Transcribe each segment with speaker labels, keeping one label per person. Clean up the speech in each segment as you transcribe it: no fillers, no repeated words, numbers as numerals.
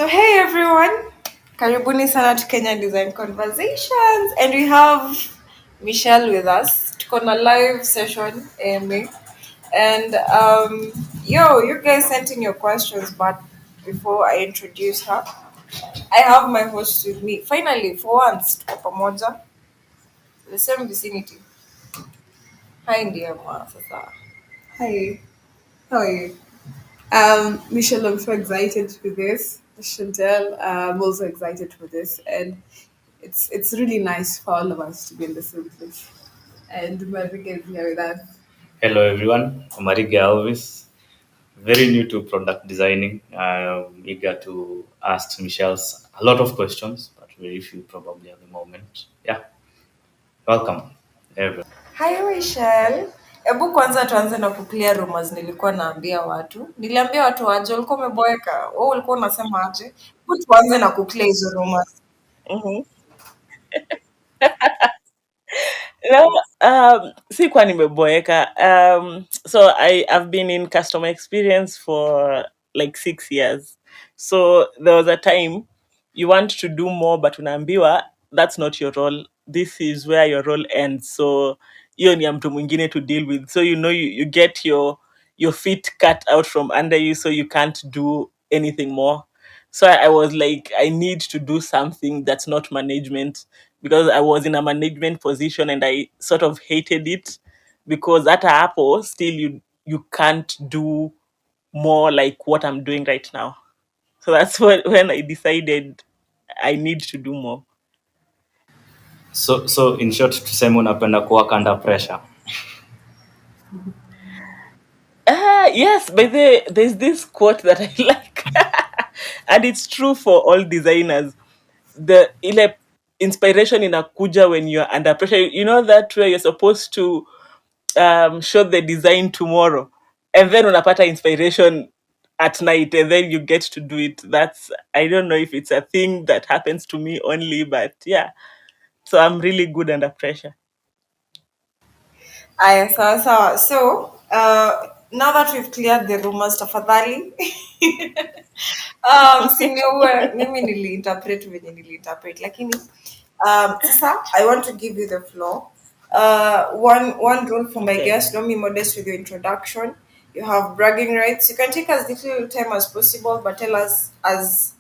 Speaker 1: So hey everyone, karibuni sana to Kenyan Design Conversations, and we have Michelle with us. Tuko na live session AMA, and you guys sent in your questions, but before I introduce her, I have my host with me. Finally, for once, tuko pamoja, the same vicinity. Hi, dear ma, sasa.
Speaker 2: Hi, how are you? Michelle, I'm so excited for this. Chantel, I'm also excited for this, and it's really nice for all of us to be in the same place. And Marika is here with us.
Speaker 3: Hello everyone, I'm Mariga Alvis, very new to product designing. I'm eager to ask Michelle's a lot of questions, but very few probably at the moment. Yeah, welcome everyone.
Speaker 1: Hi Michelle. Hebu kwanza tuanze na kuclear rumors nilikuwa naambia watu. Niliambia watu waje, ulikuwa umeboeka. Wewe ulikuwa unasema aje? Hebu tuanze na kuclear hizo rumors.
Speaker 4: Mhm. No, sikuwa nimeboeka. So I've been in customer experience for like 6 years. So there was a time you want to do more, but unaambiwa that's not your role. This is where your role ends. So hiyo ni ya mtu mwingine to deal with. So you get your feet cut out from under you, so you can't do anything more. So I was like, I need to do something that's not management, because I was in a management position and I sort of hated it, because at Apple still you can't do more like what I'm doing right now. So that's when I decided I need to do more.
Speaker 3: So in short, tuseme unapenda kuwork under pressure.
Speaker 4: Yes, but there's this quote that I like, and it's true for all designers. The ile inspiration inakuja when you're under pressure. You know that where you're supposed to show the design tomorrow, and then unapata inspiration at night, and then you get to do it. That's, I don't know if it's a thing that happens to me only, but yeah. So I'm really good under pressure.
Speaker 1: Aya, sawa sawa. So, now that we've cleared the rumors tafadhali. Siniue, mimi niliinterpret venye niliinterpret. Lakini, sasa, I want to give you the floor. One rule for my
Speaker 4: Okay.
Speaker 1: guests, don't be modest with your introduction. You have bragging rights. You can take as little time as possible, but tell us as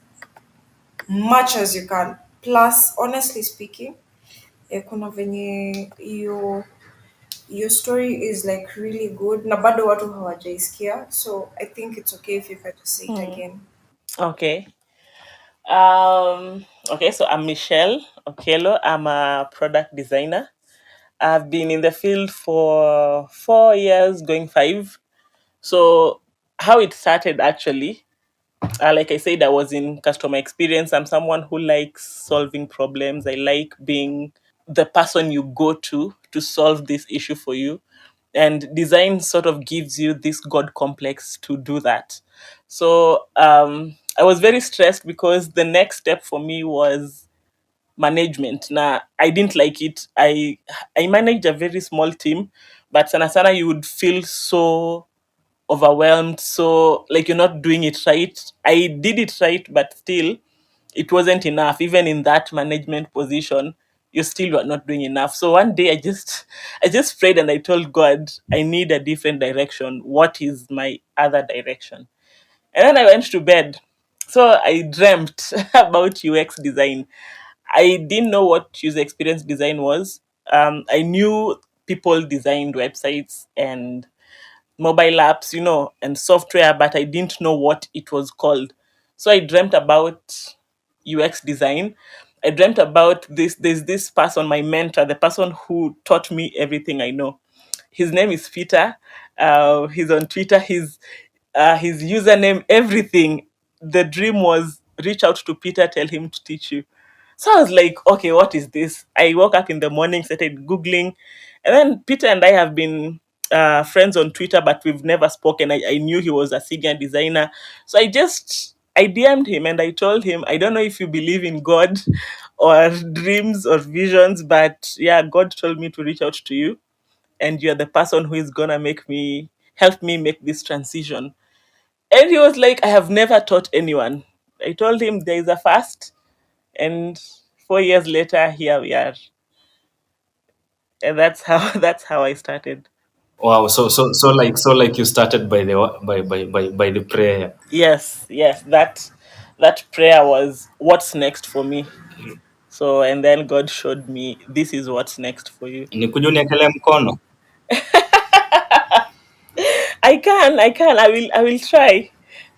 Speaker 1: much as you can. Plus, honestly speaking, kuna venye your story is like really good na bado watu hawajaisikia, so I think it's okay if you can just say it
Speaker 4: Hmm.
Speaker 1: again.
Speaker 4: Okay. Okay, so I'm Michelle Okello. I'm a product designer. I've been in the field for 4 years, going 5. So how it started actually, like I said, I was in customer experience. I'm someone who likes solving problems. I like being the person you go to solve this issue for you. And design sort of gives you this God complex to do that. So I was very stressed because the next step for me was management. Now I didn't like it. I managed a very small team, but sana you would feel so overwhelmed, so like you're not doing it right. I did it right, but still it wasn't enough. Even in that management position, you still were not doing enough. So one day I just prayed and I told God, I need a different direction. What is my other direction? And then I went to bed. So I dreamt about UX design. I didn't know what user experience design was. I knew people designed websites and mobile apps, and software, but I didn't know what it was called. So I dreamt about UX design. I dreamt about this. There's this person, my mentor, the person who taught me everything I know. His name is Peter. He's on Twitter. His username, everything. The dream was reach out to Peter, tell him to teach you. So I was like, okay, what is this? I woke up in the morning, started Googling. And then Peter and I have been friends on Twitter, but we've never spoken. I knew he was a senior designer. So I DM'd him and I told him, I don't know if you believe in God or dreams or visions, but yeah, God told me to reach out to you. And you're the person who is going to help me make this transition. And he was like, I have never taught anyone. I told him there is a fast, and 4 years later, here we are, and that's how that's how I started.
Speaker 3: Wow. So like you started by the by the prayer.
Speaker 4: Yes, yes, that prayer was what's next for me. So, and then God showed me this is what's next for you.
Speaker 3: Nikuja uniekele mkono.
Speaker 4: I will try.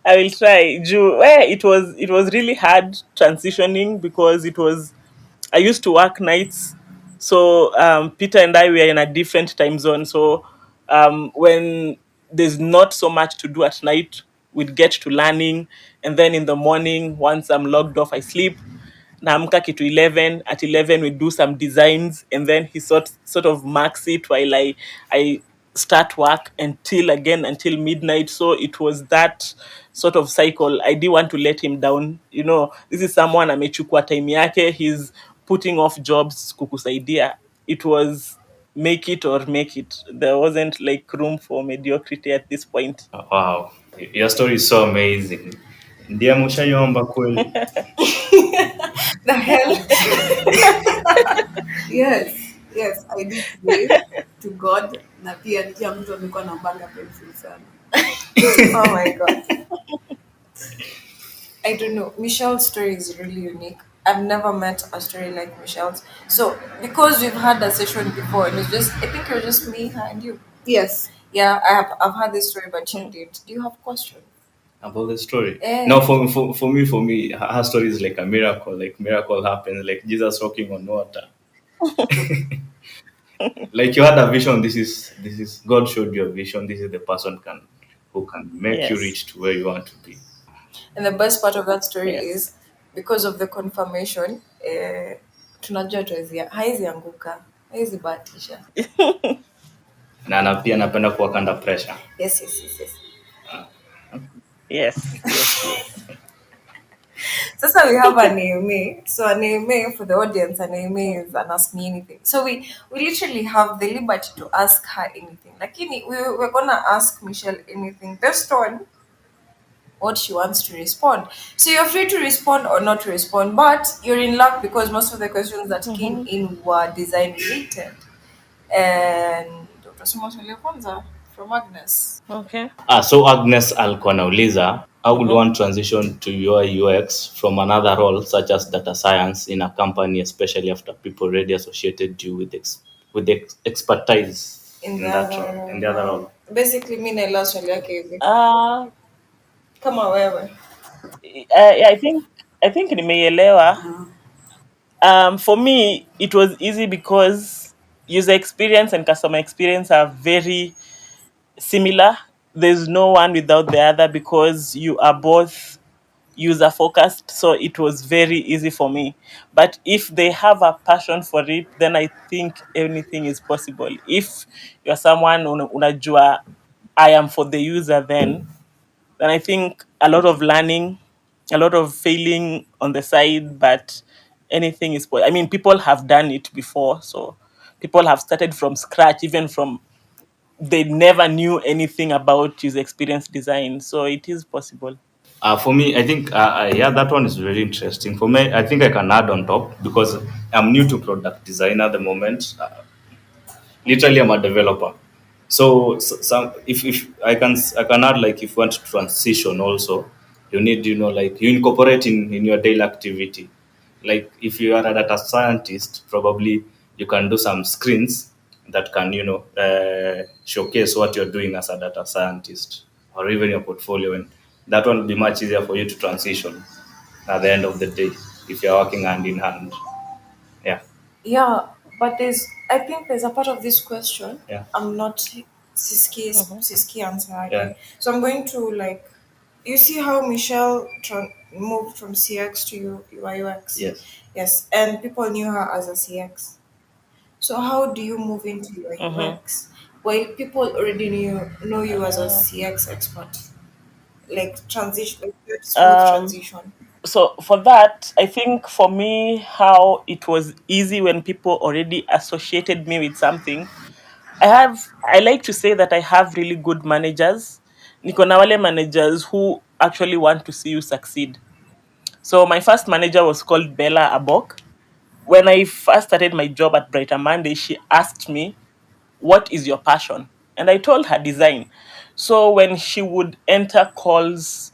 Speaker 4: I will try. It was really hard transitioning because it was I used to work nights. So Peter and I were in a different time zone. So when there's not so much to do at night, we'd get to learning, and then in the morning, once I'm logged off, I sleep. Naamka kitu 11. At 11 we do some designs, and then he sort of marks it while I start work until midnight. So it was that sort of cycle. I didn't want to let him down. This is someone amechukua time yake. He's putting off jobs kukusaidia. It was make it or make it. There wasn't like room for mediocrity at this point.
Speaker 3: Wow. Your story is so amazing. Ndiye mshayomba kweli.
Speaker 1: The hell?
Speaker 2: Yes, yes, I did pray to God na pia kila mtu amekuwa na banga pencil sana.
Speaker 1: Oh my god. I don't know. Michelle's story is really unique. I've never met a story like Michelle's. So because we've had a session before, and it's just I think it was just me, her, and you.
Speaker 2: Yes.
Speaker 1: Yeah, I've had this story, but you did. Do you have questions?
Speaker 3: About the story.
Speaker 1: Eh.
Speaker 3: No, for me, her story is like a miracle. Like miracle happens, like Jesus walking on water. Like you had a vision. This is God showed you a vision. This is the person who can make you
Speaker 4: Yes.
Speaker 3: reach to where you want to be.
Speaker 1: And the best part of that story
Speaker 4: Yes.
Speaker 1: is because of the confirmation, tunajua haizi anguka, haizi bahatisha.
Speaker 3: Na pia napenda kuwa under pressure.
Speaker 1: Yes, yes, yes, yes.
Speaker 4: Yes. Yes. Yes.
Speaker 1: Sasa we have a name. So a name for the audience, a name is an ask me anything. So we literally have the liberty to ask her anything. Like we're gonna ask Michelle anything based on what she wants to respond. So you're free to respond or not to respond, but you're in luck because most of the questions that came in were design related. And utasoma swali ya kwanza from Agnes.
Speaker 4: Okay.
Speaker 3: So Agnes alikuwa anauliza, how would
Speaker 4: Mhm.
Speaker 3: one transition to UI UX from another role such as data science in a company, especially after people already associated you with the expertise
Speaker 1: In the
Speaker 3: that
Speaker 1: other
Speaker 3: role, in the other role?
Speaker 1: Basically mi naelewa swali yake hivi.
Speaker 4: Uh,
Speaker 1: Kama wewe.
Speaker 4: yeah, I think nimeielewa. For me, it was easy because user experience and customer experience are very similar. There's no one without the other because you are both user focused. So it was very easy for me. But if they have a passion for it, then I think anything is possible. If you're someone unajua, I am for the user, then I think a lot of learning, a lot of failing on the side, but anything is. I mean, people have done it before, so people have started from scratch, even from they never knew anything about user experience design, so it is possible.
Speaker 3: For me, I think, yeah, that one is very interesting. For me, I think I can add on top because I'm new to product design at the moment. Literally, I'm a developer. So some if I can add, like, if you want to transition also, you need, like, you incorporate in your daily activity. Like if you are a data scientist, probably you can do some screens that can, showcase what you're doing as a data scientist, or even your portfolio, and that one will be much easier for you to transition at the end of the day if you're working hand in hand. Yeah.
Speaker 1: Yeah, but I think there's a part of this question.
Speaker 3: Yeah.
Speaker 1: I'm not
Speaker 4: Mhm.
Speaker 1: Siski answer.
Speaker 3: Yeah.
Speaker 1: Okay. So I'm going to like, you see how Michelle moved from CX to UI UX?
Speaker 3: Yes.
Speaker 1: Yes, and people knew her as a CX. So how do you move into UI
Speaker 4: Mhm.
Speaker 1: UX? Well, people already know you as a
Speaker 4: Uh,
Speaker 1: CX expert. Like transition, like good smooth
Speaker 4: um,
Speaker 1: transition.
Speaker 4: so for that, I think for me, how it was easy when people already associated me with something. I like to say that I have really good managers. Niko na wale managers who actually want to see you succeed. So my first manager was called Bella Abok. When I first started my job at Brighter Monday, she asked me, "What is your passion?" And I told her design. So when she would enter calls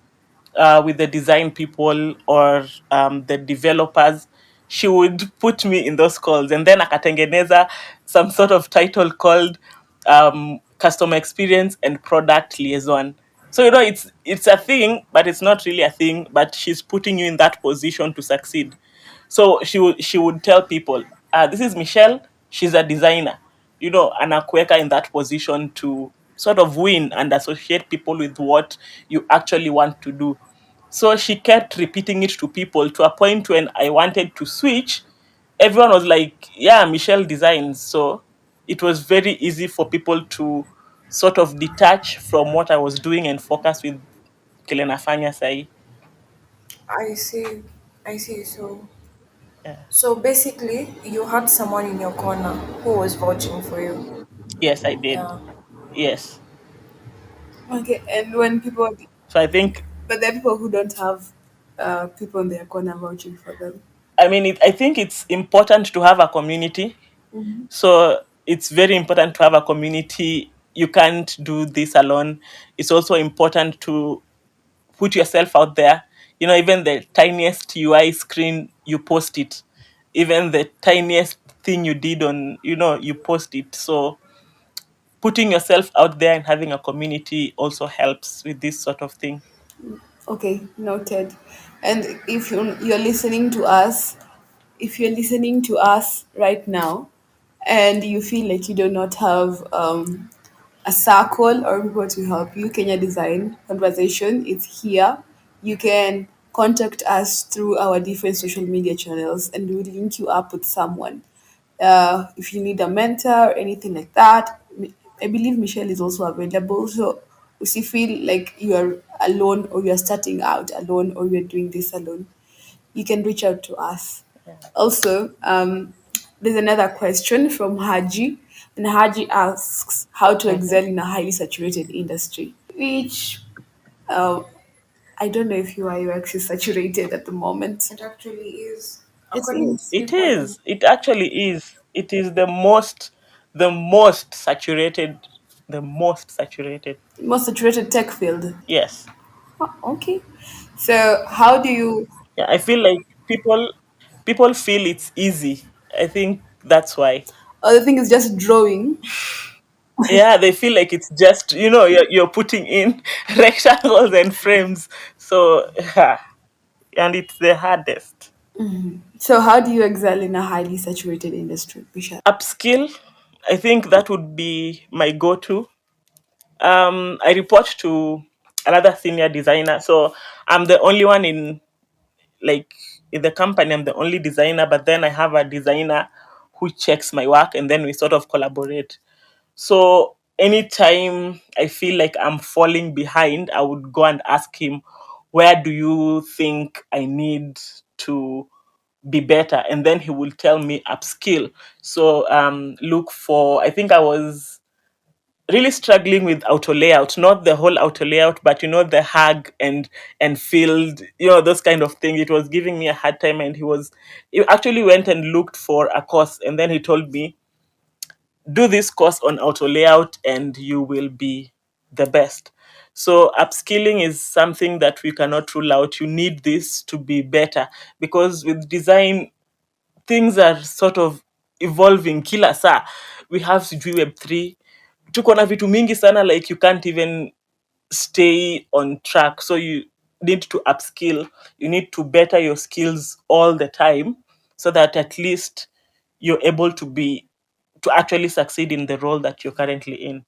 Speaker 4: with the design people or the developers, she would put me in those calls, and then akatengeneza some sort of title called customer experience and product liaison. So it's a thing, but it's not really a thing. But she's putting you in that position to succeed. So she would tell people, "This is Michelle. She's a designer." Anakueka in that position to sort of win and associate people with what you actually want to do. So she kept repeating it to people to a point when I wanted to switch. Everyone was like, "Yeah, Michelle designs." So it was very easy for people to sort of detach from what I was doing and focus with Kelenafanya Sai.
Speaker 1: I see. I see. So,
Speaker 4: Yeah.
Speaker 1: so basically, you had someone in your corner who was vouching for you.
Speaker 4: Yes, I did.
Speaker 1: Yeah.
Speaker 4: Yes.
Speaker 2: Okay, and when people,
Speaker 4: So I think,
Speaker 2: but there are people who don't have people in their corner vouching for them.
Speaker 4: I think it's important to have a community. So it's very important to have a community. You can't do this alone. It's also important to put yourself out there. Even the tiniest UI screen, you post it. Even the tiniest thing you did you post it. So putting yourself out there and having a community also helps with this sort of thing.
Speaker 2: Okay, noted. And if you're listening to us, if you're listening to us right now, and you feel like you do not have a circle or people to help you, Kenya Design Conversation is here. You can contact us through our different social media channels, and we'll link you up with someone. If you need a mentor or anything like that, I believe Michelle is also available. So if you feel like you are alone or you're starting out alone or you're doing this alone, you can reach out to us. Also, there's another question from Haji, and Haji asks how to
Speaker 4: Mhm.
Speaker 2: excel in a highly saturated industry, which uh, I don't know if UI UX is saturated at the moment.
Speaker 1: It actually is,
Speaker 2: It
Speaker 1: according to
Speaker 2: is
Speaker 4: It
Speaker 1: people.
Speaker 4: is. It actually is. It is the most saturated, the most saturated.
Speaker 2: most saturated tech field.
Speaker 4: Yes.
Speaker 2: Oh, okay. So how do you?
Speaker 4: Yeah, I feel like people feel it's easy. I think that's why.
Speaker 2: Other thing is just drawing.
Speaker 4: Yeah, they feel like it's just you're putting in rectangles and frames. So and it's the hardest.
Speaker 2: So how do you excel in a highly saturated industry, Bishop?
Speaker 4: Upskill, I think that would be my go-to. I report to another senior designer, so I'm the only one like in the company. I'm the only designer, but then I have a designer who checks my work, and then we sort of collaborate. So anytime I feel like I'm falling behind, I would go and ask him, "Where do you think I need to be better?" And then he will tell me upskill. So look for. I think I was really struggling with auto layout, not the whole auto layout, but the hag and field, those kind of things. It was giving me a hard time, and he actually went and looked for a course, and then he told me, "Do this course on auto layout and you will be the best." So upskilling is something that we cannot rule out. You need this to be better, because with design, things are sort of evolving kila saa. We have sijui web3, tuko na vitu mingi sana, like you can't even stay on track. So you need to upskill, you need to better your skills all the time, so that at least you're able to actually succeed in the role that you're currently in.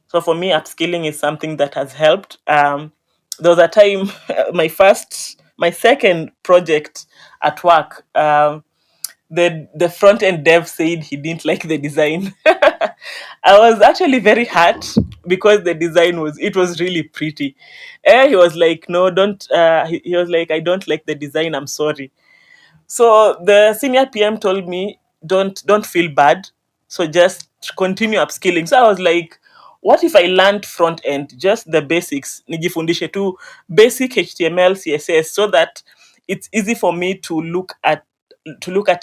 Speaker 4: So for me, upskilling is something that has helped. There was a time, my second project at work, the front end dev said he didn't like the design. I was actually very hurt, because the design was really pretty. He was like, "No, don't." He was like, "I don't like the design. I'm sorry." So the senior PM told me, don't feel bad. So just continue upskilling. So I was like, what if I learned front end, just the basics, nijifundishe tu basic HTML, CSS, so that it's easy for me to look at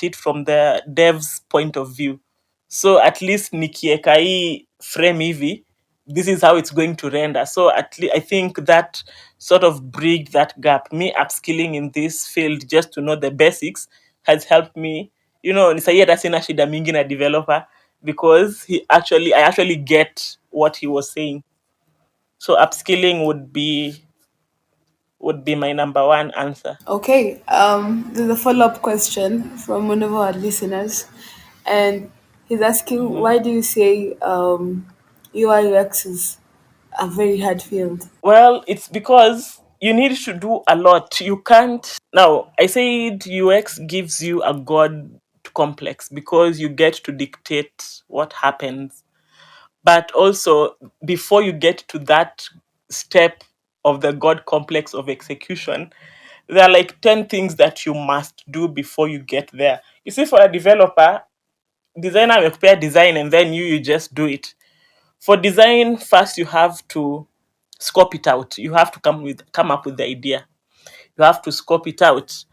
Speaker 4: it from the dev's point of view. So at least nikieka hii frame hivi, this is how it's going to render. So I think that sort of bridged that gap. Me upskilling in this field just to know the basics has helped me. Nisahii hata sina shida mingi na developer because I actually get what he was saying. So upskilling would be my number one answer.
Speaker 2: Okay, there's a follow up question from one of our listeners, and he's asking,
Speaker 4: Mhm.
Speaker 2: why do you say UI UX is a very hard field?
Speaker 4: Well, it's because you need to do a lot. You can't. Now, I said UX gives you a God complex because you get to dictate what happens. But also, before you get to that step of the God complex of execution, there are like 10 things that you must do before you get there. You see, for a developer, designer will prepare design and then you just do it. For design, first you have to scope it out. You have to come up with the idea. You have to scope it out.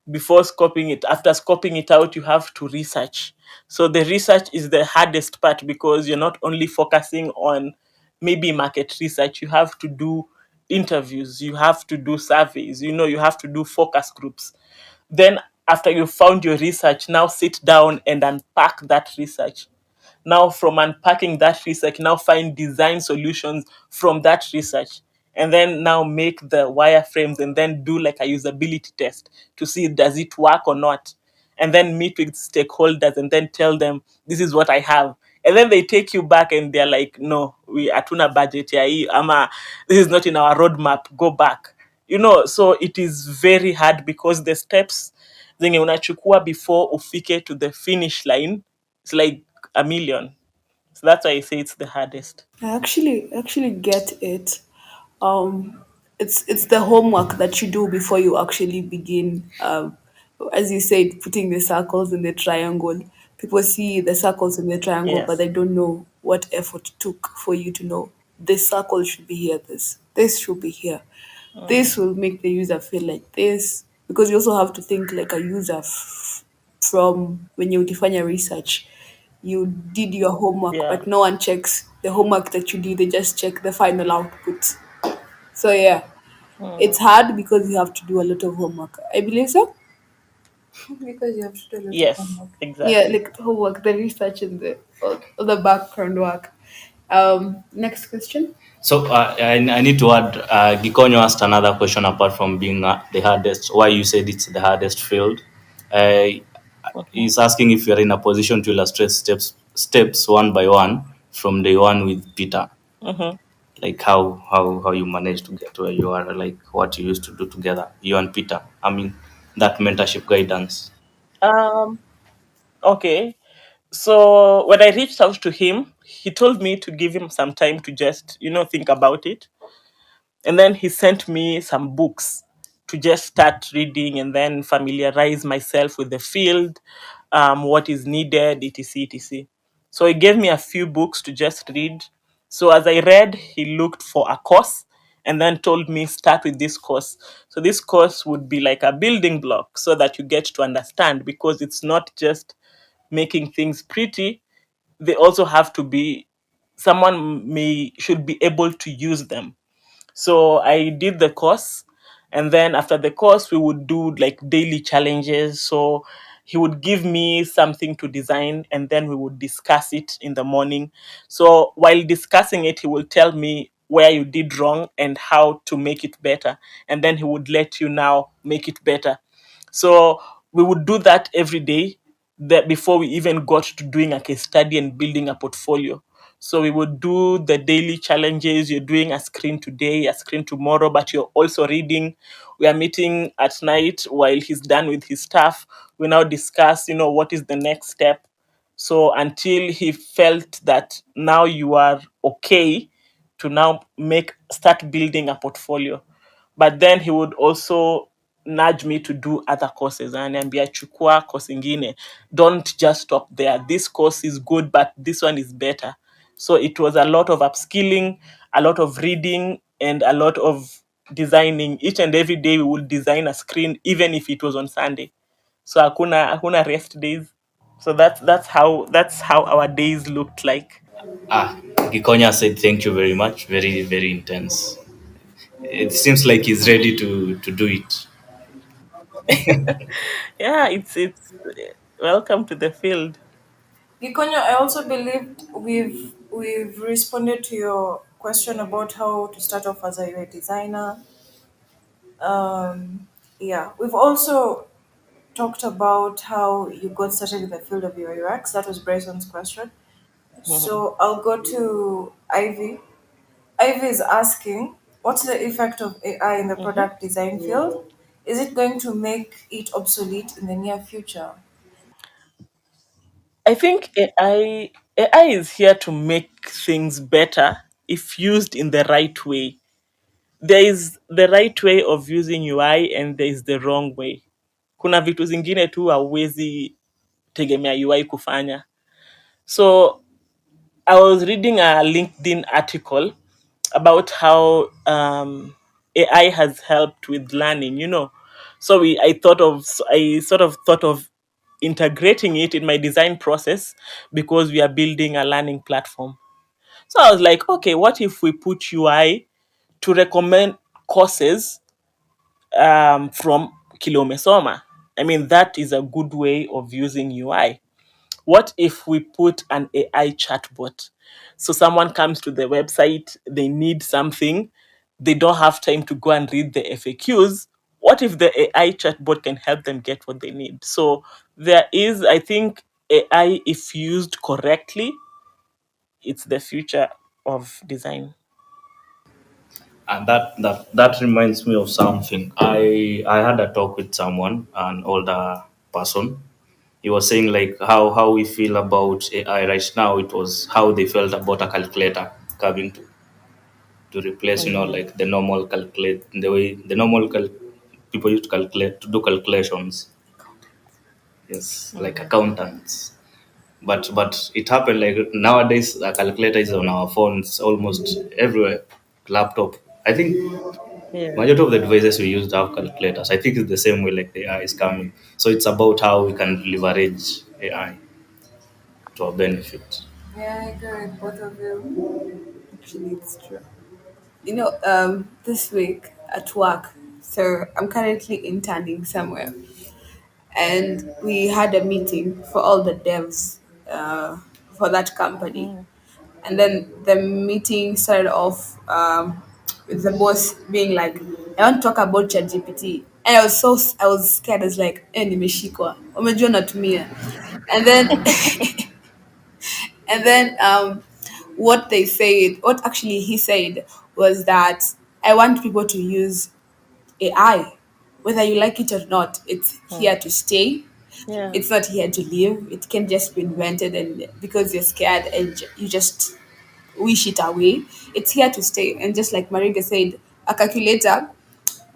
Speaker 4: Before scoping it, after scoping it out, you have to research. So the research is the hardest part because you're not only focusing on maybe market research. You have to do interviews, you have to do surveys, you have to do focus groups. Then after you found your research, now sit down and unpack that research. Now from unpacking that research, now find design solutions from that research, and then now make the wireframes and then do like a usability test to see does it work or not, and then meet with stakeholders and then tell them this is what I have, and then they take you back and they're like, no, we atuna budget ya hii, ama this is not in our roadmap, go back. So it is very hard because the steps zenye unachukua before ufike to the finish line, it's like a million. So that's why I say it's the hardest.
Speaker 2: I actually get it. Um, it's the homework that you do before you actually begin. As you said, putting the circles in the triangle. People see the circles in the triangle, but
Speaker 4: Yes.
Speaker 2: they don't know what effort took for you to know this circle should be here. This should be here. This will make the user feel like this, because you also have to think like a user from when you define your research. You did your homework,
Speaker 4: Yeah.
Speaker 2: but no one checks the homework that you did. They just check the final output. So yeah, it's hard because you have to do a lot of homework. I believe so. Because you have to do a lot of
Speaker 4: Yes,
Speaker 2: homework. Yeah,
Speaker 4: exactly.
Speaker 2: like the homework, the research, and the background work. Next question.
Speaker 3: So I need to add, Gikonyo asked another question apart from being the hardest, why you said it's the hardest field. Uh,
Speaker 4: Mhm.
Speaker 3: he's asking if you're in a position to illustrate steps one by one from day one with Peter,
Speaker 4: Mhm.
Speaker 3: like how you managed to get where you are, like what you used to do together, you and Peter. I mean, that mentorship guidance.
Speaker 4: Um. Okay. So when I reached out to him, he told me to give him some time to just think about it. And then he sent me some books to just start reading and then familiarize myself with the field, what is needed, etc. etc. So he gave me a few books to just read. So as I read, he looked for a course and then told me start with this course. So this course would be like a building block so that you get to understand, because it's not just making things pretty, they also have to be, someone may should be able to use them. So I did the course, and then after the course, we would do like daily challenges. So he would give me something to design, and then we would discuss it in the morning. So while discussing it, he will tell me where you did wrong and how to make it better. And then he would let you now make it better. So we would do that every day, that before we even got to doing a case study and building a portfolio. So we would do the daily challenges. You're doing a screen today, a screen tomorrow, but you're also reading. We are meeting at night while he's done with his stuff. We now discuss, what is the next step. So until he felt that now you are okay to now start building a portfolio. But then he would also nudge me to do other courses, ananiambia chukua course ingine, don't just stop there, this course is good but this one is better. So it was a lot of upskilling, a lot of reading, and a lot of designing. Each and every day we would design a screen, even if it was on Sunday. So hakuna rest days. So that's how our days looked like.
Speaker 3: Gikonya said thank you very much. Very, very intense. It seems like he's ready to do it.
Speaker 4: Yeah, it's welcome to the field.
Speaker 1: Gikonya, I also believed we've responded to your question about how to start off as a UI designer. Um, yeah, we've also talked about how you got started in the field of UI UX. That was Bryson's question.
Speaker 4: Mhm,
Speaker 1: So I'll go to Ivy. Ivy is asking, what's the effect of AI in the
Speaker 4: mhm.
Speaker 1: product design field? Is it going to make it obsolete in the near future?
Speaker 4: I think AI is here to make things better if used in the right way. There is the right way of using UI and there is the wrong way. Kuna vitu zingine tu hauwezi tegemea UI kufanya. So I was reading a LinkedIn article about how AI has helped with learning, So I sort of thought of integrating it in my design process because we are building a learning platform. So I was like, okay, what if we put UI to recommend courses from Kilomesoma? I mean, that is a good way of using UI. What if we put an AI chatbot? So someone comes to the website, they need something, they don't have time to go and read the FAQs. What if the AI chatbot can help them get what they need? So there is, I think, AI, if used correctly, it's the future of design.
Speaker 3: And that reminds me of something. I had a talk with someone, an older person. He was saying like how we feel about AI right now. It was how they felt about a calculator coming to replace,
Speaker 4: Mm,
Speaker 3: like the normal calculate the way the normal people used to calculate to do calculations. Yes, like
Speaker 4: mhm.
Speaker 3: accountants. But it happened like nowadays a calculator is on our phones almost everywhere. Laptop. I think
Speaker 4: Yeah,
Speaker 3: majority of the devices we use to have calculators. I think it's the same way like the AI is coming. So it's about how we can leverage AI to our benefit.
Speaker 1: Yeah, I agree with both of you.
Speaker 2: Actually, it's true. This week at work, so I'm currently interning somewhere, and we had a meeting for all the devs for that company.
Speaker 4: mm,
Speaker 2: And then the meeting started off with the boss being like, "I want to talk about ChatGPT," and I was scared. I was like, "Eh, nimeshikwa, umejua natumia," and then and then what actually he said was that I want people to use AI, whether you like it or not. It's
Speaker 4: mm.
Speaker 2: here to stay.
Speaker 4: Yeah,
Speaker 2: It's not here to live. It can just be invented, and because you're scared and you just wish it away, it's here to stay. And just like Mariga said, a calculator,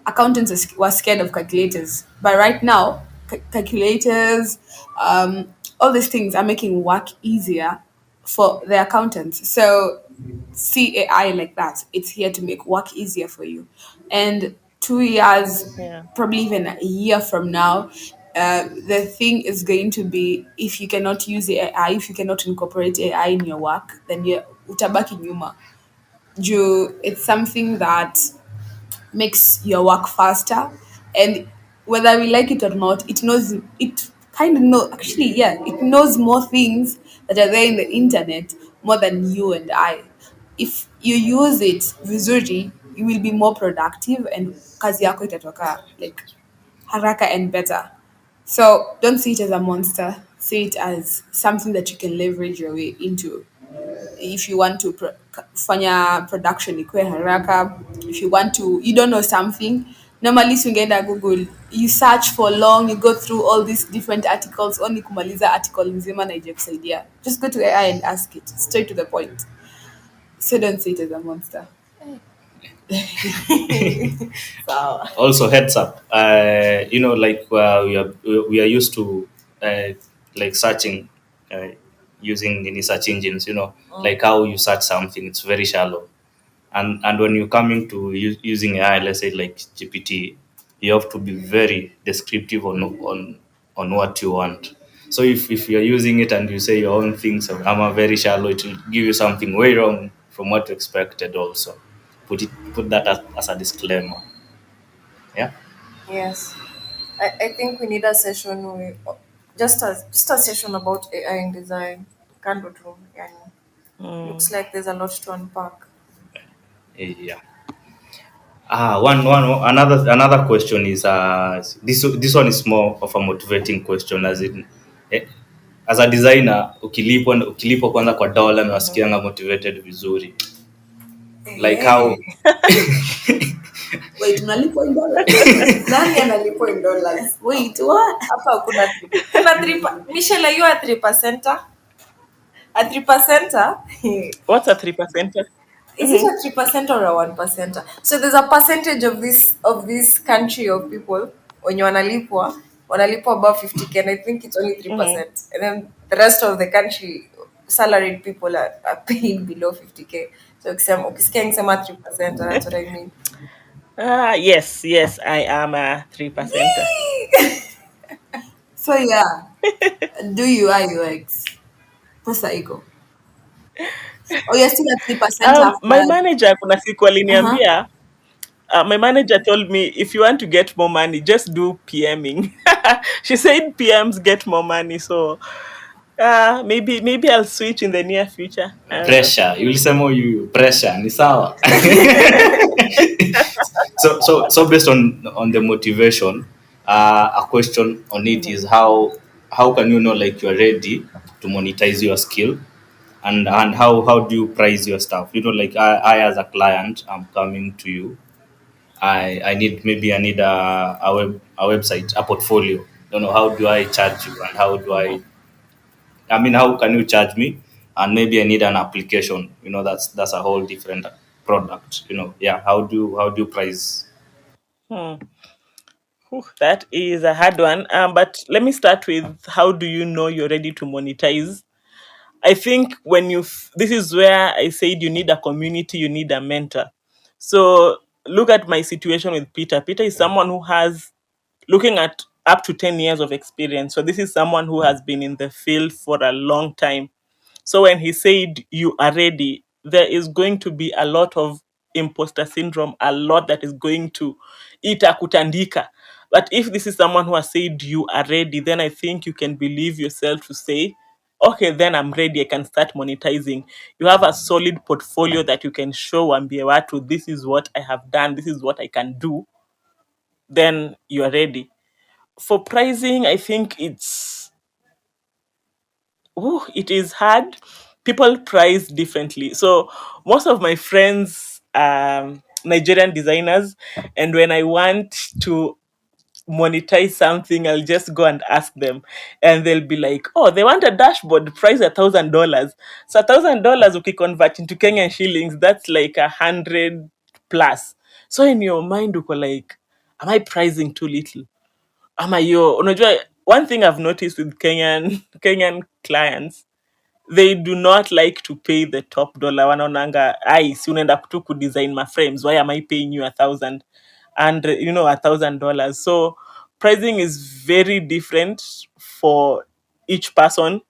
Speaker 2: accountants were scared of calculators, but right now, calculators, all these things are making work easier for the accountants. So see AI like that. It's here to make work easier for you. And 2 years,
Speaker 4: yeah,
Speaker 2: probably even a year from now, the thing is going to be, if you cannot use AI, if you cannot incorporate AI in your work, then you're utabaki nyuma. It's something that makes your work faster, and whether we like it or not, it kind of know actually, yeah, it knows more things that are there in the internet more than you and I. If you use it vizuri, you will be more productive and kazi yako itatoka like haraka and better. So don't see it as a monster, see it as something that you can leverage your way into. If you want to fanya production ikuwe haraka, if you want to, you don't know something, normally si ungeenda Google, you search for long, you go through all these different articles only kumaliza article nzima na ijakusaidia. Just go to AI and ask it straight to the point. So don't see it as a monster.
Speaker 1: Sawa.
Speaker 3: Also, heads up. Like we are used to like searching using any search engines. Like how you search something, it's very shallow. and when you're coming to using AI, let's say like GPT, you have to be very descriptive on what you want. So if you're using it and you say your own things, I'm a very shallow, it will give you something way wrong from what you expected. Also, put that as a disclaimer. Yeah.
Speaker 1: Yes. I think we need a session with just a session about AI in design. Kando tu, yani.
Speaker 4: Mm.
Speaker 1: Looks like there's a lot to unpack.
Speaker 3: Yeah. One another question is this one is more of a motivating question, as in eh, as a designer ukilipwa kwanza kwa dola na wasikianga motivated vizuri, like how.
Speaker 1: Hey.
Speaker 2: Wait, mnalipwa in dollars?
Speaker 1: Nani analipwa in dollars?
Speaker 2: Wait, what?
Speaker 1: Hapa kuna 3 Michelle, are you a 3%? A 3%?
Speaker 4: What's a 3%?
Speaker 1: Is it a 3% or a 1%? So there's a percentage of this country of people when you wanalipwa above 50K, and I think it's only
Speaker 4: Mm-hmm.
Speaker 1: 3%. And then the rest of the country salaried people are paid below 50K. So ukisikia nikisema 3%, that's what I mean.
Speaker 4: Yes, yes, I am a 3%er.
Speaker 2: So yeah, do UI UX. Pesa iko. Oh, you're still at 3%
Speaker 4: My
Speaker 2: after.
Speaker 4: manager kuna siku
Speaker 2: Uh-huh.
Speaker 4: aliniambia, my manager told me if you want to get more money, just do PMing. She said PMs get more money, so maybe I'll switch in the near future. I don't know.
Speaker 3: Pressure, ulisema you pressure ni sawa. So based on the motivation, a question on it is how can you know like you're ready to monetize your skill, and how do you price your stuff? Like I as a client, I'm coming to you. I need a website, a portfolio. Don't know, how do I charge you, and how can you charge me? And maybe I need an application. That's a whole different product. Yeah. How do you price?
Speaker 4: Hmm. Whew, that is a hard one. But let me start with how do you know you're ready to monetize? I think this is where I said you need a community, you need a mentor. So look at my situation with Peter. Peter is someone who has looking at up to 10 years of experience. So this is someone who has been in the field for a long time. So when he said you are ready, there is going to be a lot of imposter syndrome, a lot that is going to kutandika. But if this is someone who has said you are ready, then I think you can believe yourself to say, okay, then I'm ready. I can start monetizing. You have a solid portfolio that you can show and be able to, this is what I have done, this is what I can do. Then you are ready. For pricing, I think it is hard. People price differently. So most of my friends Nigerian designers, and when I want to monetize something, I'll just go and ask them, and they'll be like, "Oh, they want a dashboard price $1,000." So $1,000, okay, convert into Kenyan shillings, that's like 100 plus. So in your mind, uko like, am I pricing too little? Ama yo, unajua, one thing I've noticed with Kenyan clients, they do not like to pay the top dollar. Wanaonanga, ai, si unaenda tu kudesign my frames, why am I paying you 1,000? And $1,000. So pricing is very different for each person.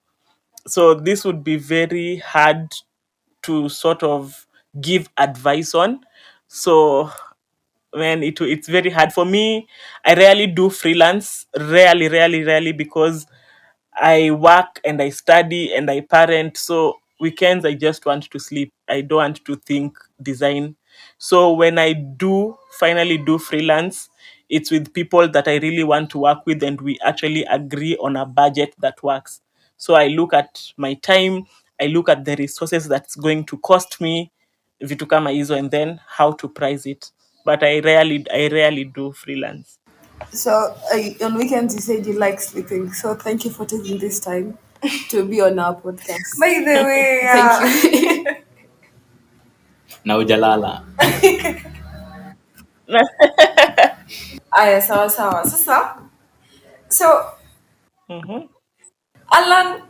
Speaker 4: So this would be very hard to sort of give advice on. So man, it's very hard for me. I rarely do freelance, rarely, because I work and I study and I parent. So weekends I just want to sleep. I don't want to think design. So when I do finally do freelance, it's with people that I really want to work with, and we actually agree on a budget that works. So I look at my time, I look at the resources that's going to cost me, vitu kama hizo, and then how to price it. But I rarely do freelance.
Speaker 2: So on weekends you said you like sleeping. So thank you for taking this time to be on our podcast.
Speaker 1: By the way,
Speaker 2: Thank you.
Speaker 3: Na ujalala.
Speaker 1: aya, sawa sawa. Sasa, so
Speaker 4: Mhm.
Speaker 1: Alan,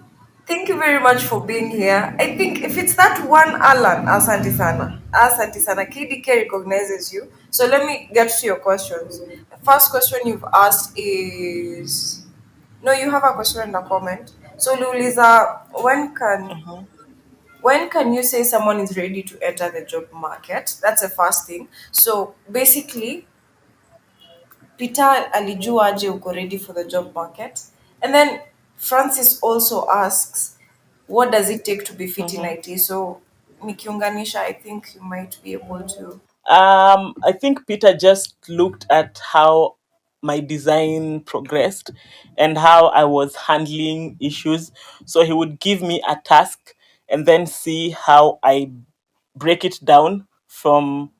Speaker 1: Thank you very much for being here. I think if it's that one Alan, Asante Sana. Asante Sana. KDK recognizes you. So let me get to your questions. The first question you've asked is no, you have a question in the comment. So Luliza,
Speaker 4: Mhm.
Speaker 1: when can you say someone is ready to enter the job market? That's the first thing. So basically, Peter alijua aje uko ready for the job market? And then Francis also asks, what does it take to be fit in
Speaker 4: Mhm.
Speaker 1: IT? So nikiunganisha, I think you might be able to.
Speaker 4: I think Peter just looked at how my design progressed and how I was handling issues. So he would give me a task and then see how I break it down from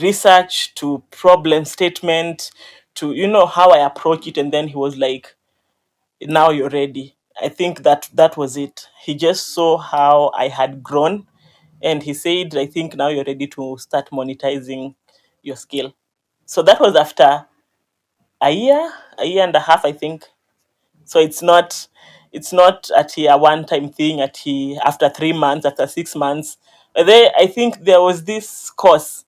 Speaker 4: research to problem statement to how I approach it. And then he was like, now you're ready. I think that was it. He just saw how I had grown and he said, I think now you're ready to start monetizing your skill. So that was after a year and a half, I think. So it's not at a one time thing after 3 months, after 6 months. But there I think there was this course,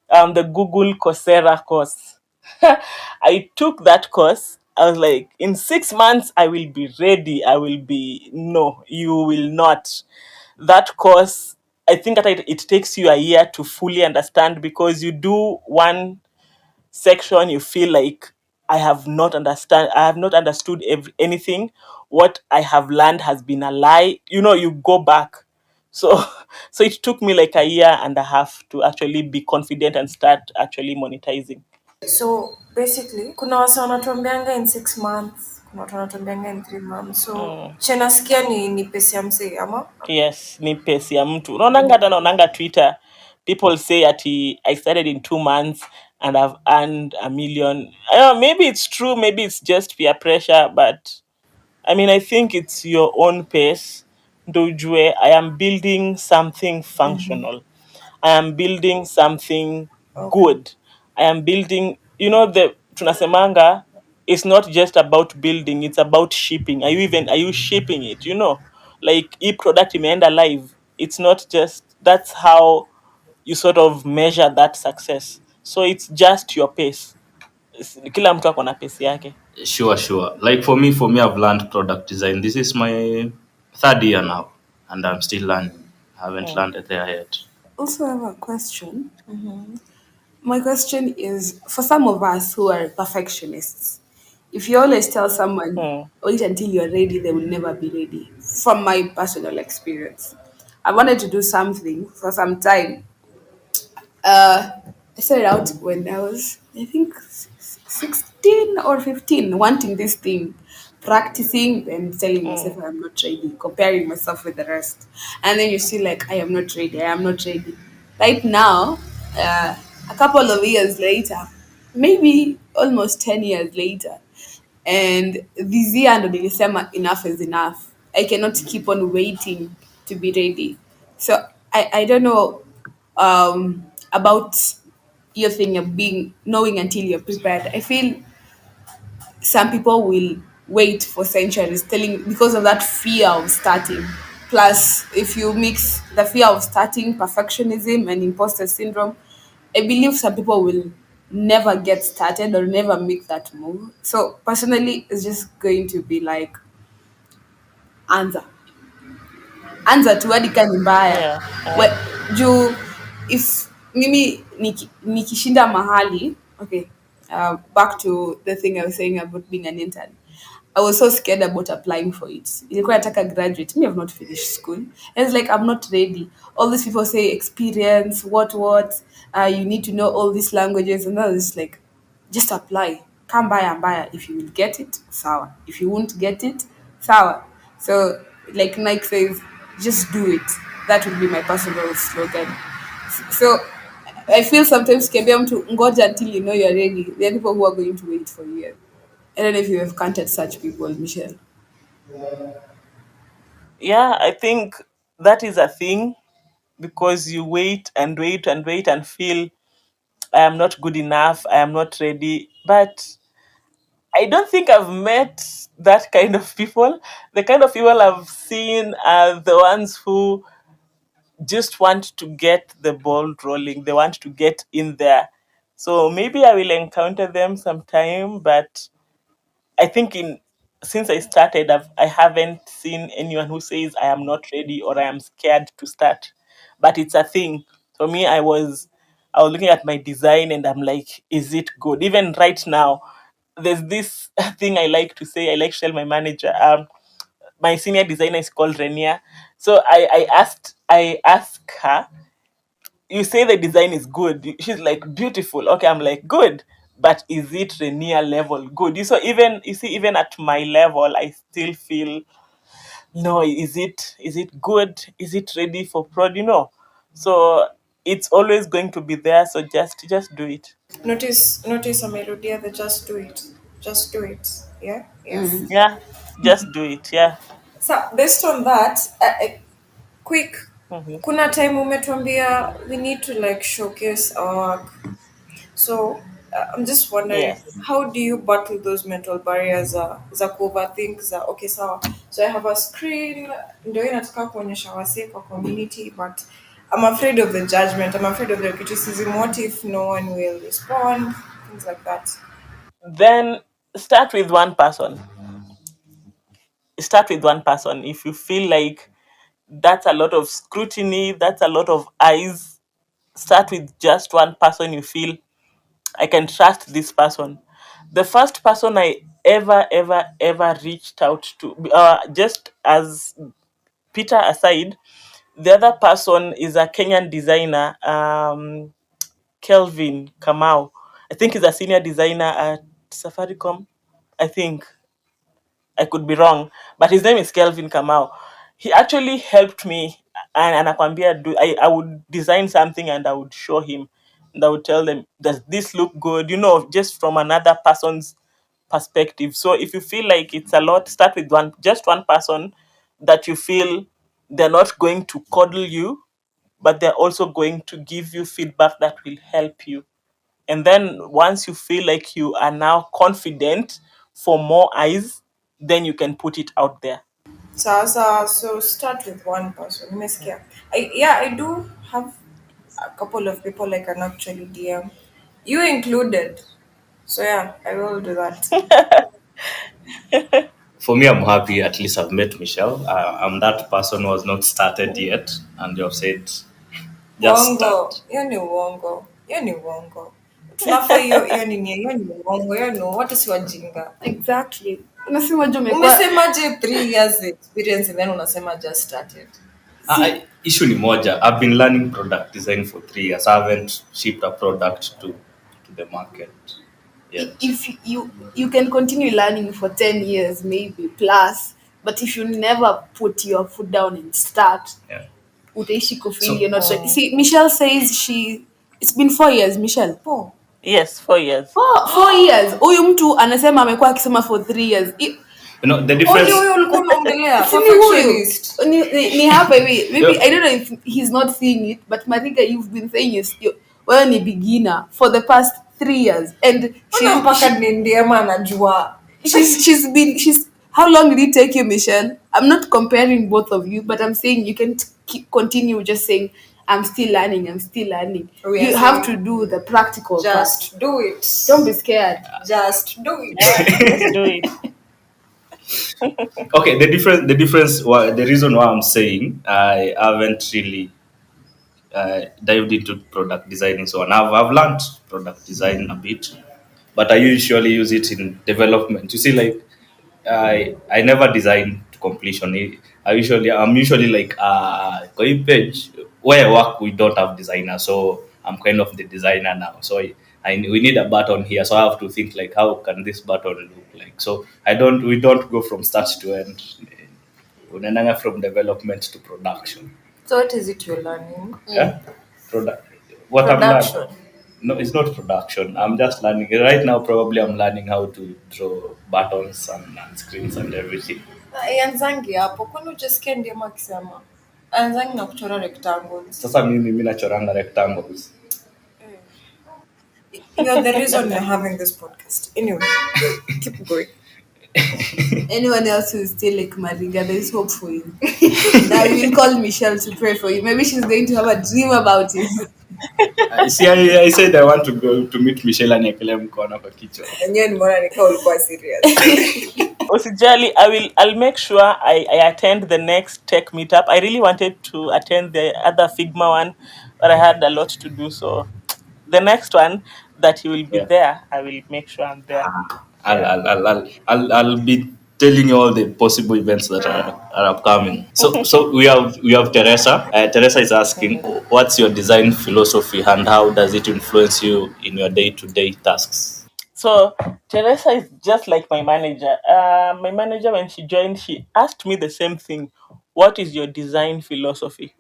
Speaker 4: the Google Coursera course. I took that course. I was like, in 6 months, I will be ready. I will be, no, you will not. That course, I think that it takes you a year to fully understand because you do one section, you feel like I have not understood anything. What I have learned has been a lie. You go back. So so it took me like a year and a half to actually be confident and start actually monetizing.
Speaker 1: So basically, kuna wase wanatuambianga in 6 months, kuna watu wanatuambianga in 3 months. So
Speaker 4: Mm.
Speaker 1: chenasikia ni pesi ya msee ama?
Speaker 4: Yes, ni pesi ya mtu. Naonanga Twitter, people say ati I started in 2 months and I've earned 1 million. I don't know, maybe it's true, maybe it's just peer pressure, but I mean, I think it's your own pace. Dojue, I am building something functional. I am building something
Speaker 1: Okay.
Speaker 4: good. I am building, the tunasemanga, it's not just about building, it's about shipping. Are you shipping it? Like product imeenda live. It's not just, that's how you sort of measure that success. So it's just your pace. Kila mtu ako na pace yake.
Speaker 3: Sure, sure. Like for me, I've learned product design. This is my third year now, and I'm still learning. I haven't
Speaker 4: Mm,
Speaker 3: learned it there yet.
Speaker 2: Also, I have a question. My question is for some of us who are perfectionists, if you always tell someone,
Speaker 4: mm,
Speaker 2: wait until you're ready, they will never be ready. From my personal experience, I wanted to do something for some time. I started out when I was, I think, 16 or 15, wanting this thing, practicing and telling myself
Speaker 4: mm.
Speaker 2: I'm not ready, comparing myself with the rest. And then you see, like, I am not ready, I am not ready. Right now, a couple of years later, maybe almost 10 years later, and this year ndo nilisema enough is enough. I cannot keep on waiting to be ready. So I don't know about your thing of being knowing until you're prepared. I feel some people will wait for centuries telling because of that fear of starting. Plus, if you mix the fear of starting, perfectionism, and imposter syndrome, I believe some people will never get started or never make that move. So, personally, it's just going to be like, answer. Anza tu hadi kama ni mbaya.
Speaker 4: Yeah,
Speaker 2: We, juu if mimi nikishinda mahali, okay, back to the thing I was saying about being an intern. I was so scared about applying for it. Ilikuwa nataka graduate. Me, have not finished school. And it's like, I'm not ready. All these people say experience, what. You need to know all these languages. And I was just like, just apply. Come by and buy. If you will get it, sawa. If you won't get it, sawa. So, like Nike says, just do it. That would be my personal slogan. So, I feel sometimes kiambia mtu ngoja until you know you're ready. There are people who are going to wait for years. I don't know if you have counted such people, Michelle.
Speaker 4: yeah, I think that is a thing because you wait and wait and wait and feel I am not good enough, I am not ready. But I don't think I've met that kind of people. The kind of people I've seen are the ones who just want to get the ball rolling. They want to get in there. So maybe I will encounter them sometime, but I think in since I started, I haven't seen anyone who says I am not ready or I am scared to start. But it's a thing for me. I was looking at my design and I'm like, is it good? Even right now, there's this thing I like to say. I like to tell my manager. My senior designer is called Renia. So I asked her, you say the design is good. She's like, beautiful. Okay, I'm like, good. But is it Rainier level good? You see, even at my level, I still feel no, is it good? Is it ready for prod? So it's always going to be there. So just do it.
Speaker 1: Notice a melody, the just do it. Just do it. Yeah? Yes.
Speaker 4: Yeah, just do it. Yeah.
Speaker 1: So based on that, quick,
Speaker 4: Mhm.
Speaker 1: kuna time umetuambia we need to like showcase our work. So I'm just wondering,
Speaker 4: Yes.
Speaker 1: how do you battle those mental barriers za overthink za okay sawa. So I have a screen, ndio inataka kuonyesha wase kwa community, but I'm afraid of the judgment. I'm afraid of the criticism. What if no one will respond? Things like that.
Speaker 4: Then start with one person. Start with one person. If you feel like that's a lot of scrutiny, that's a lot of eyes, start with just one person you feel I can trust this person. The first person I ever reached out to, just as Peter aside, the other person is a Kenyan designer, Kelvin Kamau. I think he's a senior designer at Safaricom. I think I could be wrong, but his name is Kelvin Kamau. He actually helped me, and Akwambia, I would design something and I would show him, and I would tell them, does this look good? Just from another person's perspective. So if you feel like it's a lot, start with just one person that you feel they're not going to coddle you, but they're also going to give you feedback that will help you. And then once you feel like you are now confident for more eyes, then you can put it out there.
Speaker 1: So start with one person. Umesikia? I do have a couple of people I can actually DM. You included. So yeah, I will do that.
Speaker 3: For me, I'm happy at least I've met Michelle. I'm that person who has not started yet, and you've said just
Speaker 1: Uongo.
Speaker 3: start.
Speaker 1: Hiyo ni uongo. Tunafaa hiyo ni uongo. Hiyo no, watu si wajinga.
Speaker 2: Exactly. Unasema je umekuwa
Speaker 1: Umesemaje 3 years experience and then unasema just started.
Speaker 2: see
Speaker 3: Issue ni moja. I've been learning product design for 3 years. I haven't shipped a product to the market yet.
Speaker 2: if you can continue learning for 10 years maybe plus, but if you never put your foot down and start,
Speaker 3: Yeah.
Speaker 2: utaishi kufeel
Speaker 3: So
Speaker 2: you're not ready. See, Michelle says it's been 4 years, Michelle.
Speaker 1: Oh.
Speaker 4: Yes, 4 years.
Speaker 2: 4 years. Huyu mtu anasema amekuwa akisema for 3 years.
Speaker 3: the
Speaker 1: Only
Speaker 3: difference.
Speaker 1: huyo ulikuwa unaongelea
Speaker 2: Si ni huyu.
Speaker 1: perfectionist.
Speaker 2: Ni hapa hivi. Maybe
Speaker 3: Yeah.
Speaker 2: I don't know if he's not seeing it, but Marika, you've been saying wewe ni beginner for the past 3 years, and
Speaker 1: Mbona mpaka ndiema anajua.
Speaker 2: she's how long did it take you, Michelle? I'm not comparing both of you, but I'm saying you can continue just saying I'm still learning.
Speaker 1: We are
Speaker 2: You have to
Speaker 1: saying,
Speaker 2: do the practical part.
Speaker 1: just do it.
Speaker 2: Don't be scared.
Speaker 1: Just do it.
Speaker 4: Just do it.
Speaker 3: Okay, the reason why I'm saying I haven't really dived into product designing so on. I've learned product design a bit, but I usually use it in development. You see, like I never design to completion. I'm usually like kwa hii page where I work we don't have designer, so I'm kind of the designer now. So we need a button here, so I have to think like how can this button look like. So we don't go from start to end. Unaendanga from development to production.
Speaker 1: So what is it you're learning?
Speaker 3: Yeah, product. What I'm
Speaker 1: Production.
Speaker 3: learning. No, it's not production. I'm just learning. Right now, probably I'm learning how to draw buttons and screens and everything.
Speaker 1: Yanzangi hapo, kwani ujasikia ndiema akisema? Anzangi na kuchora rectangles.
Speaker 3: Sasa mimi nachoranga rectangles.
Speaker 1: You're the reason we're having this podcast. Anyway, keep going.
Speaker 2: Anyone else who is still like Mariga, there's hope for you. Now we will call Michelle to pray for you. Maybe she's going to have a dream about it.
Speaker 3: I said I want to go to meet Michelle and niekelee mkono kwa kichwa.
Speaker 1: Enyewe nimeona nikaa ulikuwa serious.
Speaker 4: Usijali, I'll make sure I attend the next tech meetup. I really wanted to attend the other Figma one, but I had a lot to do. So the next one that he will be
Speaker 3: Yeah.
Speaker 4: there, I will make sure I'm there. Yeah.
Speaker 3: I'll be telling you all the possible events that are upcoming. So we have Teresa. Teresa is asking, what's your design philosophy and how does it influence you in your day-to-day tasks?
Speaker 4: So Teresa is just like my manager. My manager, when she joined, she asked me the same thing. What is your design philosophy?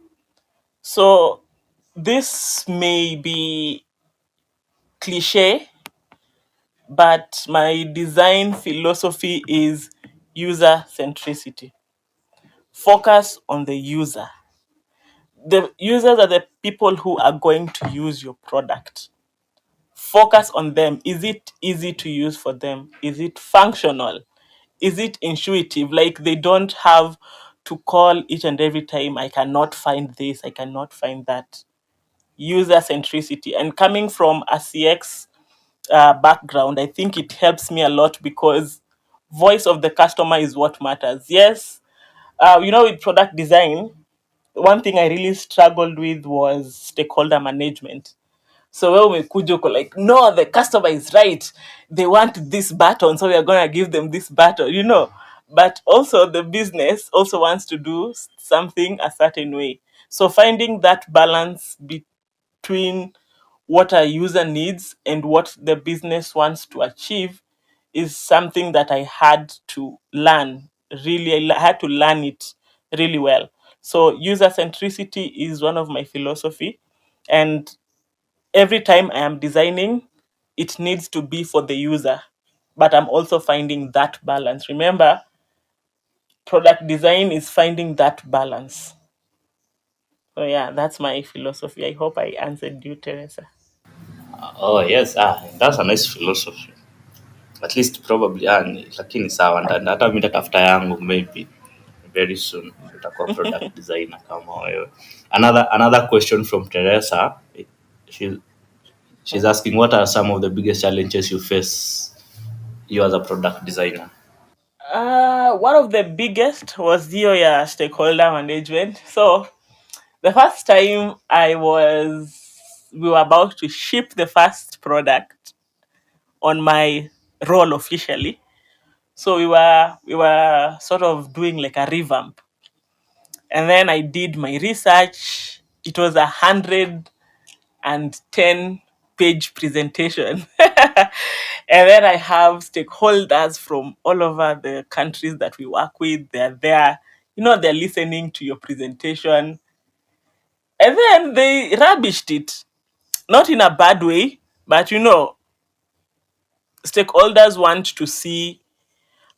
Speaker 4: So this may be cliche, but my design philosophy is user centricity. Focus on the user. The users are the people who are going to use your product. Focus on them. Is it easy to use for them? Is it functional? Is it intuitive? Like they don't have to call each and every time, I cannot find this, I cannot find that. User centricity. And coming from a CX background, I think it helps me a lot because voice of the customer is what matters. Yes, with product design, one thing I really struggled with was stakeholder management. So when we could joke like, no, the customer is right. They want this button, so we are gonna give them this button. But also the business also wants to do something a certain way. So finding that balance between what a user needs and what the business wants to achieve is something that I had to learn. Really, I had to learn it really well. So user centricity is one of my philosophy, and every time I am designing, it needs to be for the user. But I'm also finding that balance. Remember, product design is finding that balance. So yeah, that's my philosophy. I hope I answered you, Teresa.
Speaker 3: Oh yes, that's a nice philosophy. At least probably lakini sawa hata mimi nitatafuta yangu maybe very soon nitakuwa product designer kama wewe. Another question from Teresa. She, she's asking, what are some of the biggest challenges you face you as a product designer?
Speaker 4: One of the biggest was your stakeholder management. So the first time we were about to ship the first product on my role officially. So we were sort of doing like a revamp, and then I did my research. It was 110-page presentation. And then I have stakeholders from all over the countries that we work with. They're there, they're listening to your presentation. And then they rubbished it. Not in a bad way, but stakeholders want to see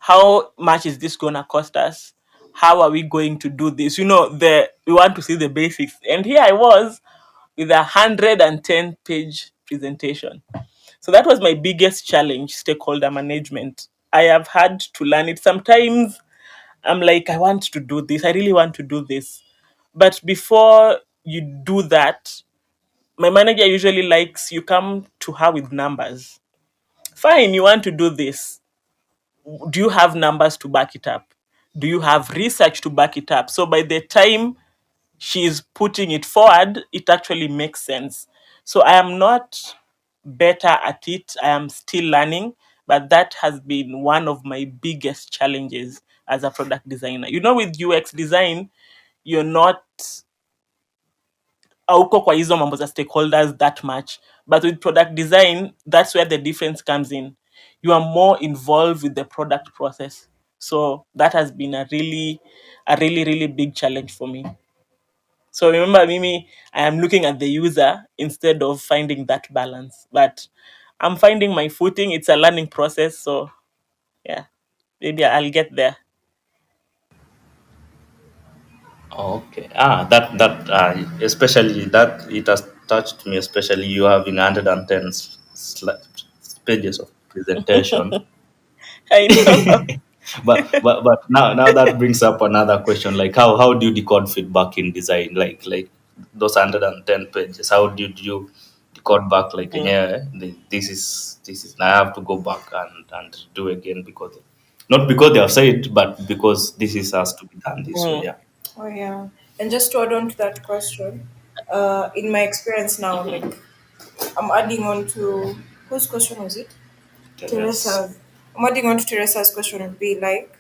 Speaker 4: how much is this gonna cost us? How are we going to do this? We want to see the basics. And here I was with 110-page presentation. So that was my biggest challenge, stakeholder management. I have had to learn it. Sometimes I'm like, I want to do this. I really want to do this. But before you do that, my manager usually likes you come to her with numbers. Fine, you want to do this. Do you have numbers to back it up? Do you have research to back it up? So by the time she's putting it forward, it actually makes sense. So I am not better at it. I am still learning, but that has been one of my biggest challenges as a product designer. With UX design, you're not auko kwa hizo mambo za stakeholders that much, but with product design, that's where the difference comes in. You are more involved with the product process. So that has been a really really big challenge for me. So remember, Mimi, I am looking at the user instead of finding that balance. But I'm finding my footing. It's a learning process. So yeah, maybe I'll get there.
Speaker 3: Okay. That especially that it has touched me, especially you having 110 pages of presentation.
Speaker 4: I know.
Speaker 3: But now that brings up another question, like how do you decode feedback in design, like those 110 pages, how did you decode back, like,
Speaker 4: Mm,
Speaker 3: yeah, this is I have to go back and do again, because not because they have said, but because this is has to be done this way,
Speaker 4: mm,
Speaker 3: yeah.
Speaker 1: Oh yeah. And just to add on to that question, in my experience now, like I'm adding on to whose question was it?
Speaker 3: Yes.
Speaker 1: Teresa's. I'm adding on to Teresa's question would be like,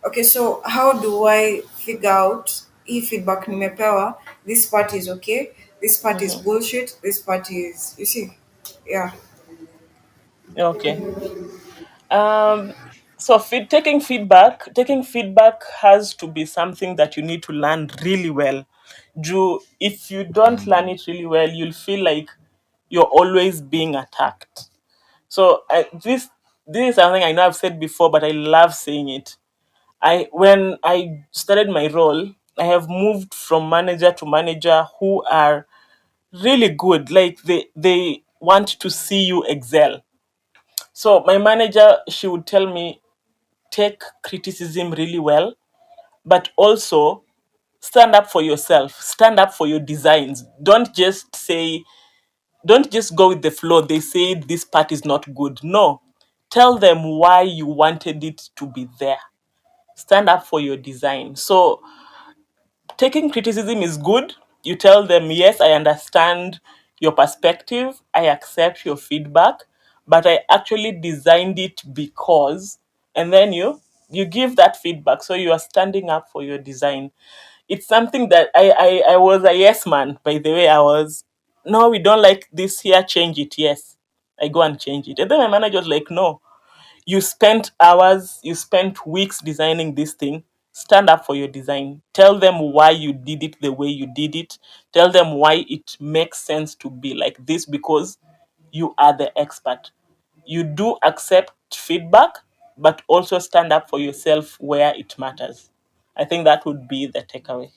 Speaker 1: okay, so how do I figure out if feedback nimepewa, this part is okay, this part is
Speaker 4: mhm.
Speaker 1: bullshit, this part is, you see, yeah.
Speaker 4: Okay. Um, so taking feedback has to be something that you need to learn really well. If you don't learn it really well, you'll feel like you're always being attacked. So this is something I know I've said before, but I love saying it. I When I started my role, I have moved from manager to manager who are really good. Like they want to see you excel. So my manager, she would tell me, take criticism really well, but also stand up for yourself, stand up for your designs. Don't just go with the flow. They say this part is not good. No, tell them why you wanted it to be there. Stand up for your design. So taking criticism is good. You tell them, yes, I understand your perspective, I accept your feedback, but I actually designed it because, and then you give that feedback. So you are standing up for your design. It's something that I was a yes man, by the way. I was, no, we don't like this here, change it. Yes, I go and change it. And then my manager was like, no, you spent hours, you spent weeks designing this thing. Stand up for your design. Tell them why you did it the way you did it. Tell them why it makes sense to be like this, because you are the expert. You do accept feedback, but also stand up for yourself where it matters. I think that would be the takeaway.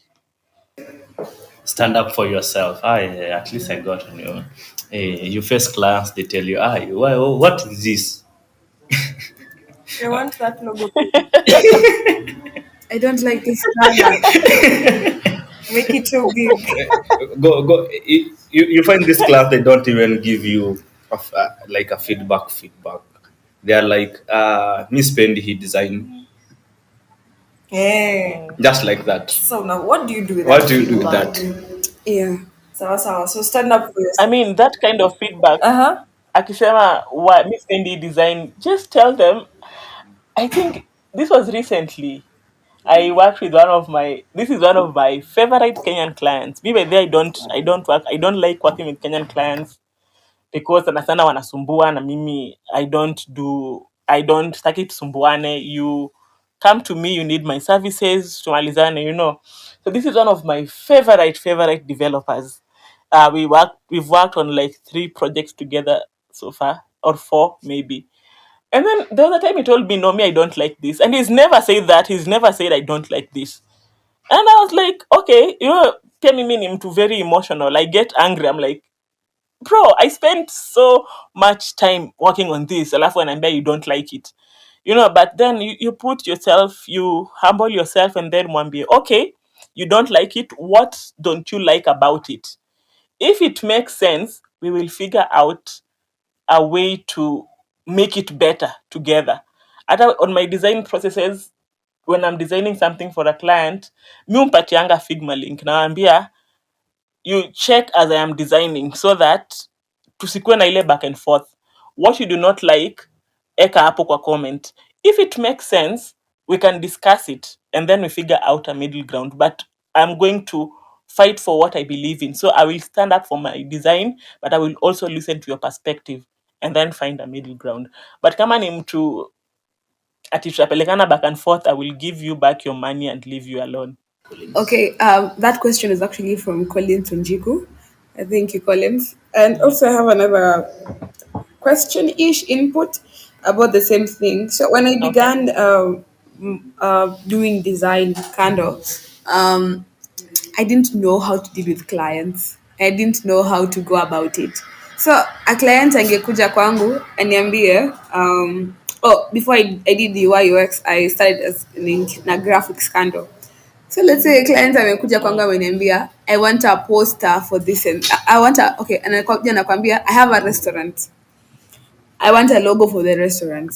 Speaker 3: Stand up for yourself. At least I got on you. You face clients, they tell you, what is this?
Speaker 1: I want that logo.
Speaker 2: I don't like this color.
Speaker 1: Make it so big.
Speaker 3: Go. You find this class, they don't even give you like a feedback. They are like, Miss Pendy, he designed
Speaker 1: Yeah.
Speaker 4: Mm.
Speaker 3: just like that.
Speaker 1: So now what do you do with
Speaker 3: What
Speaker 1: that
Speaker 3: do you do with
Speaker 1: feedback?
Speaker 3: that?
Speaker 2: Yeah.
Speaker 1: Sawa sawa. So stand up for
Speaker 4: I
Speaker 1: yourself.
Speaker 4: mean, that kind of feedback,
Speaker 1: Uh-huh.
Speaker 4: akisema what Miss Cindy design, just tell them. I think this was recently. I worked with this is one of my favorite Kenyan clients. Me by there, I don't like working with Kenyan clients because sana sana wanasumbua na mimi I don't staki tusumbuane. You come to me, you need my services, tumalizane. So this is one of my favorite developers. We've worked on like 3 projects together so far, or 4 maybe. And then the other time he told me, no, me, I don't like this. And he's never said that. He's never said, I don't like this. And I was like, okay, pia mimi ni mtu very emotional. I get angry. I'm like, bro, I spent so much time working on this. Alafu and you don't like it. But then you put yourself, you humble yourself and then mwambie, okay, you don't like it. What don't you like about it? If it makes sense, we will figure out a way to make it better together. On my design processes, when I'm designing something for a client, mi umpatianga Figma link. Naambia, you check as I am designing so that tusikuwe na ile back and forth. What you do not like, eka hapo kwa comment. If it makes sense, we can discuss it and then we figure out a middle ground. But I'm going to fight for what I believe in. So I will stand up for my design, but I will also listen to your perspective and then find a middle ground. But kama ni mtu ati tutapelekana back and forth, I will give you back your money and leave you alone.
Speaker 2: Okay, that question is actually from Colin Tunjiku. I think you Collins. And also I have another question-ish input about the same thing. So when I
Speaker 4: Okay.
Speaker 2: began doing design, kind of, I didn't know how to deal with clients. I didn't know how to go about it. So a client angekuja kwangu aniambie oh, before I did the UI UX I started as na graphics kando. So let's say a client amekuja kwangu ameniambia I want a poster for this and I want a okay, anakuja nakwambia I have a restaurant. I want a logo for the restaurant.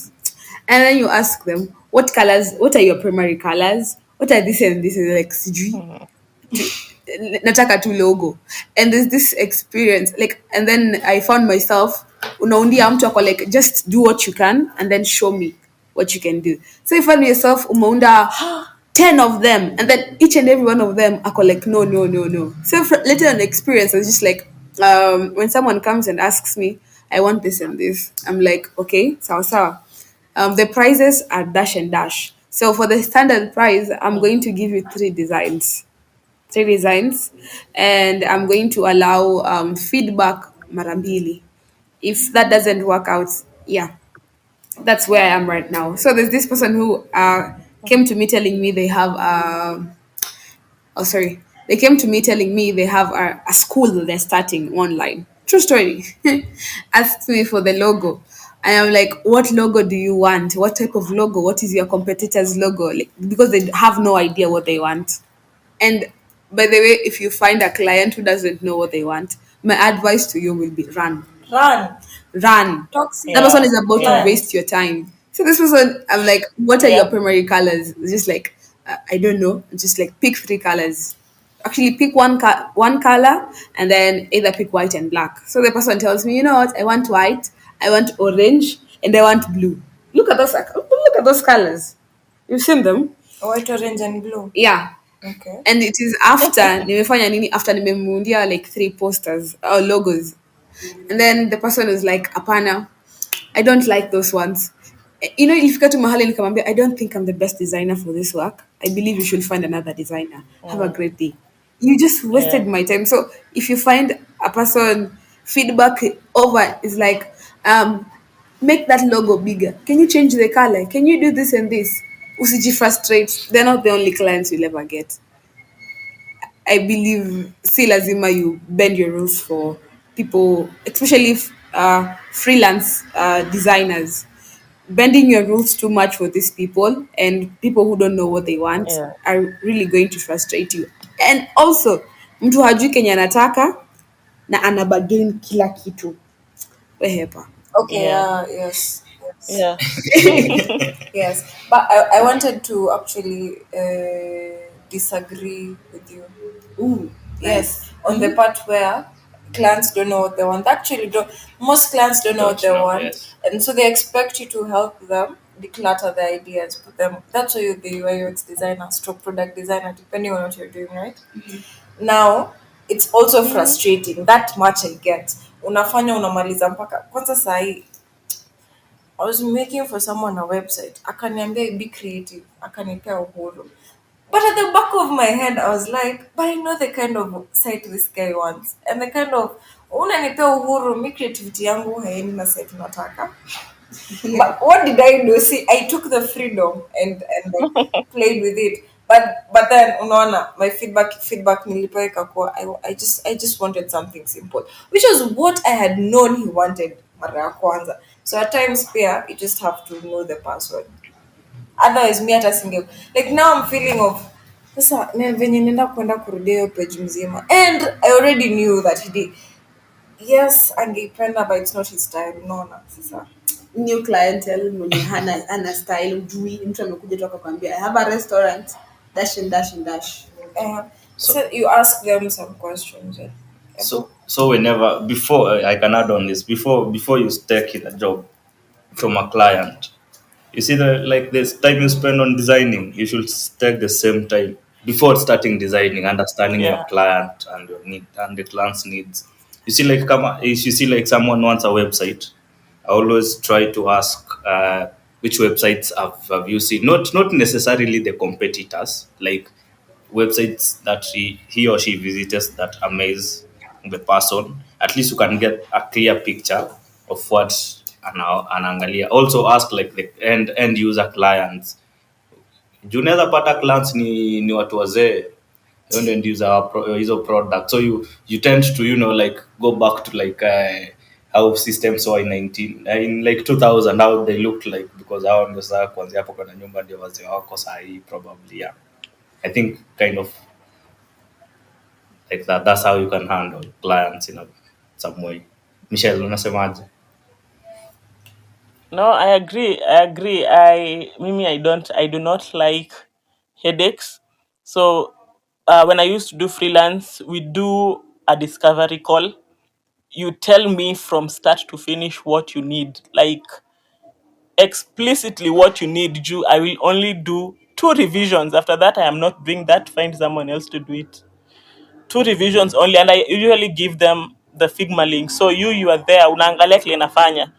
Speaker 2: And then you ask them, what colors, what are your primary colors? What are this and this? And they're like, sijui.
Speaker 4: Mhm.
Speaker 2: Nataka tu logo. And there's this experience. Like, and then I found myself, unaundia mtu ako like, just do what you can and then show me what you can do. So you find yourself umeunda 10 of them and then each and every one of them are like no no no no so later on experience I was just like when someone comes and asks me I want this and this I'm like okay sawa sawa the prices are dash and dash so for the standard price I'm going to give you three designs and I'm going to allow feedback marambili if that doesn't work out yeah that's where I am right now. So there's this person who came to me telling me they have oh sorry, they came to me telling me they have a school that they're starting online. True story. Asked me for the logo. And I'm like, what logo do you want? What type of logo? What is your competitor's logo? Like, because they have no idea what they want. And by the way, if you find a client who doesn't know what they want, my advice to you will be run.
Speaker 1: Run.
Speaker 2: Run.
Speaker 1: Toxic
Speaker 2: That person
Speaker 4: Yeah.
Speaker 2: is about to
Speaker 4: Yeah.
Speaker 2: waste
Speaker 1: clients.
Speaker 2: your time. So this person, I'm like, what are your
Speaker 4: Yep.
Speaker 2: primary colors? It's just like, I don't know. Just like pick three colors. Actually, pick one color and then either pick white and black. So the person tells me, you know what? I want white, I want orange, and I want blue. Look at those colors. You've seen them,
Speaker 1: White, orange, and blue.
Speaker 2: yeah.
Speaker 1: Okay.
Speaker 2: And it is after nimefanya nini after nimemundia like three posters or logos and then the person was like apana I don't like those ones. You know, if you go to mahali nikamwambia I don't think I'm the best designer for this work, I believe you should find another designer. Have a
Speaker 4: Mm.
Speaker 2: great day. You just wasted
Speaker 4: Yeah.
Speaker 2: my time. So if you find a person feedback over is like make that logo bigger, can you change the color, can you do this and this, usiji frustrate, they're not the only clients you'll ever get. I believe si lazima you bend your rules for people, especially if, freelance designers. Bending your rules too much for these people and people who don't know what they want
Speaker 4: Yeah.
Speaker 2: are really going to frustrate you. And also, mtu hajui kenye anataka na anabagain kila kitu. Wehepa.
Speaker 1: Okay,
Speaker 4: Yeah.
Speaker 1: yes, yes,
Speaker 4: Yeah.
Speaker 1: yes. But I wanted to actually disagree with you.
Speaker 2: Ooh,
Speaker 1: Yes,
Speaker 2: nice.
Speaker 1: on the part where clients don't know what they want. Actually, don't, most clients don't know what
Speaker 3: Don't
Speaker 1: they
Speaker 3: know,
Speaker 1: want,
Speaker 3: yes.
Speaker 1: and so they expect you to help them declutter their ideas, put them. That's why you're the UI UX designer, stroke product designer, depending on what you're doing, right? Now it's also
Speaker 4: Mhm.
Speaker 1: frustrating. That much I get. Unafanya unamaliza mpaka kwanza sahi I was making for someone a website. Akaniambia be creative. Akanipea uhuru. But at the back of my head, I was like, but I know the kind of site this guy wants. And the kind of, unanipea uhuru, mi creativity yangu haendi na site nataka.
Speaker 2: Yeah.
Speaker 1: But what did I do? See, I took the freedom and like played with it. But then unaona my feedback nilipewa ikakuwa I just wanted something simple, which was what I had known he wanted mara ya kwanza. So at times pia you just have to know the password. Otherwise me hata singe like now I'm feeling of sasa venye nenda kwenda kurudia hiyo page mzima and I already knew that he did. Yes, angeipenda but it's not his style. Unaona sasa.
Speaker 2: New clientele mwenye hana style ujui mtu amekuja tu akakwambia I have a restaurant dash and dash and dash.
Speaker 3: So
Speaker 1: So you ask them some questions. Yeah. Ebo?
Speaker 3: so whenever before I can add on this before you take in a job from a client, you see the like this time you spend on designing, you should take the same time before starting designing, understanding your
Speaker 4: Yeah.
Speaker 3: client and your need and the client's needs. You see, like come if you see like someone wants a website, I always try to ask which websites have you seen? Not necessarily the competitors, like websites that he or she visits that amaze the person. At least you can get a clear picture of what anaangalia. Also ask like the end user clients. Juu unaweza pata clients ni watu wazee, hizo end user hizo product. So you tend to like go back to like how systems were in 19 in like 2000, how they looked like, because hao ndio sasa kuanzia hapo kwa nyumba ndio wazee wako sahi probably. Yeah, I think kind of like that. That's how you can handle clients in some way. Michelle, unasemaje?
Speaker 4: No, I agree. I agree. I do not like headaches. So when I used to do freelance, we do a discovery call. You tell me from start to finish what you need, like explicitly what you need. You, I will only do two revisions. After that, I am not doing that. Find someone else to do it. Two revisions only, and I usually give them the Figma link. So you are there. Unaangalia kile nafanya.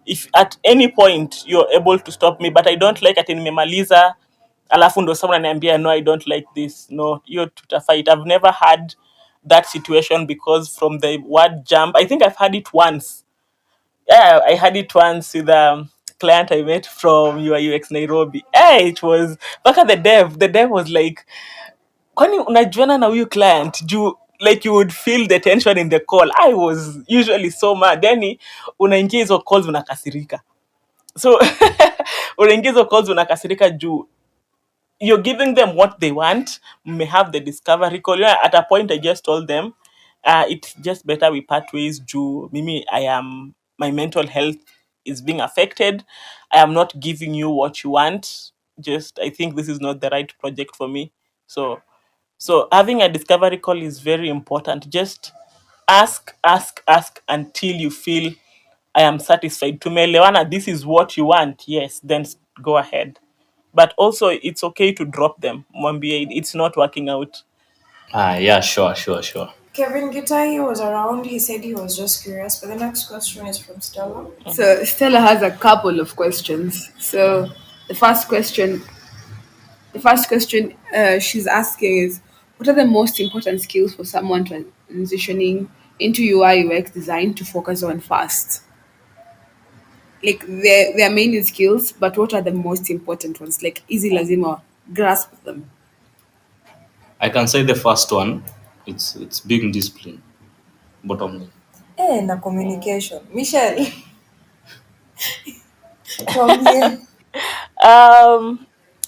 Speaker 4: If at any point you're able to stop me, but I don't like ati nimemaliza alafu ndo someone ananiambia no, I don't like this. No, hiyo tutafight. I've never had that situation because from the word jump, I think I've had it once. Yeah, I had it once with a client I met from UX Nairobi. Hey, it was back at the dev. The dev was like, kwani unajuana na huyu client juu, like you would feel the tension in the call. I was usually so mad. Yani unaingia hizo calls unakasirika. So unaingia hizo calls unakasirika juu you're giving them what they want. May have the discovery call. Yeah, at a point I just told them, it's just better we part ways. Juu mimi, my mental health is being affected. I am not giving you what you want. Just I think this is not the right project for me. So having a discovery call is very important. Just ask until you feel I am satisfied. Tumeelewana, this is what you want. Yes, then go ahead. But also, it's okay to drop them. Mwambie it's not working out.
Speaker 3: Ah, yeah, sure.
Speaker 1: Kevin Gitai was around. He said he was just curious. But the next question is from Stella.
Speaker 2: So Stella has a couple of questions. So the first question, the first question she's asking is, what are the most important skills for someone transitioning into UI UX design to focus on first? Like their main skills, but what are the most important ones? Like easy lazima grasp them.
Speaker 3: I can say the first one, it's being disciplined. Bottom line.
Speaker 1: Na communication. Michelle, tuambie.
Speaker 4: Um,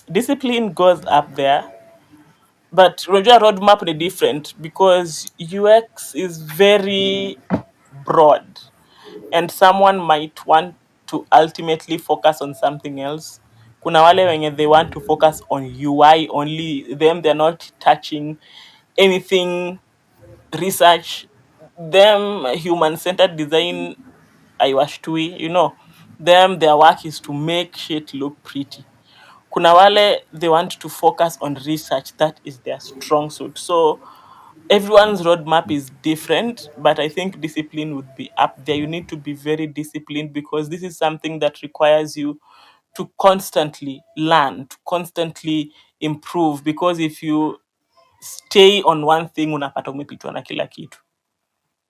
Speaker 4: Discipline goes up there, but unajua roadmap ni different because UX is very broad, and someone might want to ultimately focus on something else. Kuna wale wenye they want to focus on UI only, them they're not touching anything research. Them human centered design aiwashtui, them their work is to make shit look pretty. Kuna wale they want to focus on research, that is their strong suit. So everyone's roadmap is different, but I think discipline would be up there. You need to be very disciplined because this is something that requires you to constantly learn, to constantly improve, because if you stay on one thing unapata umepitwa na kila kitu.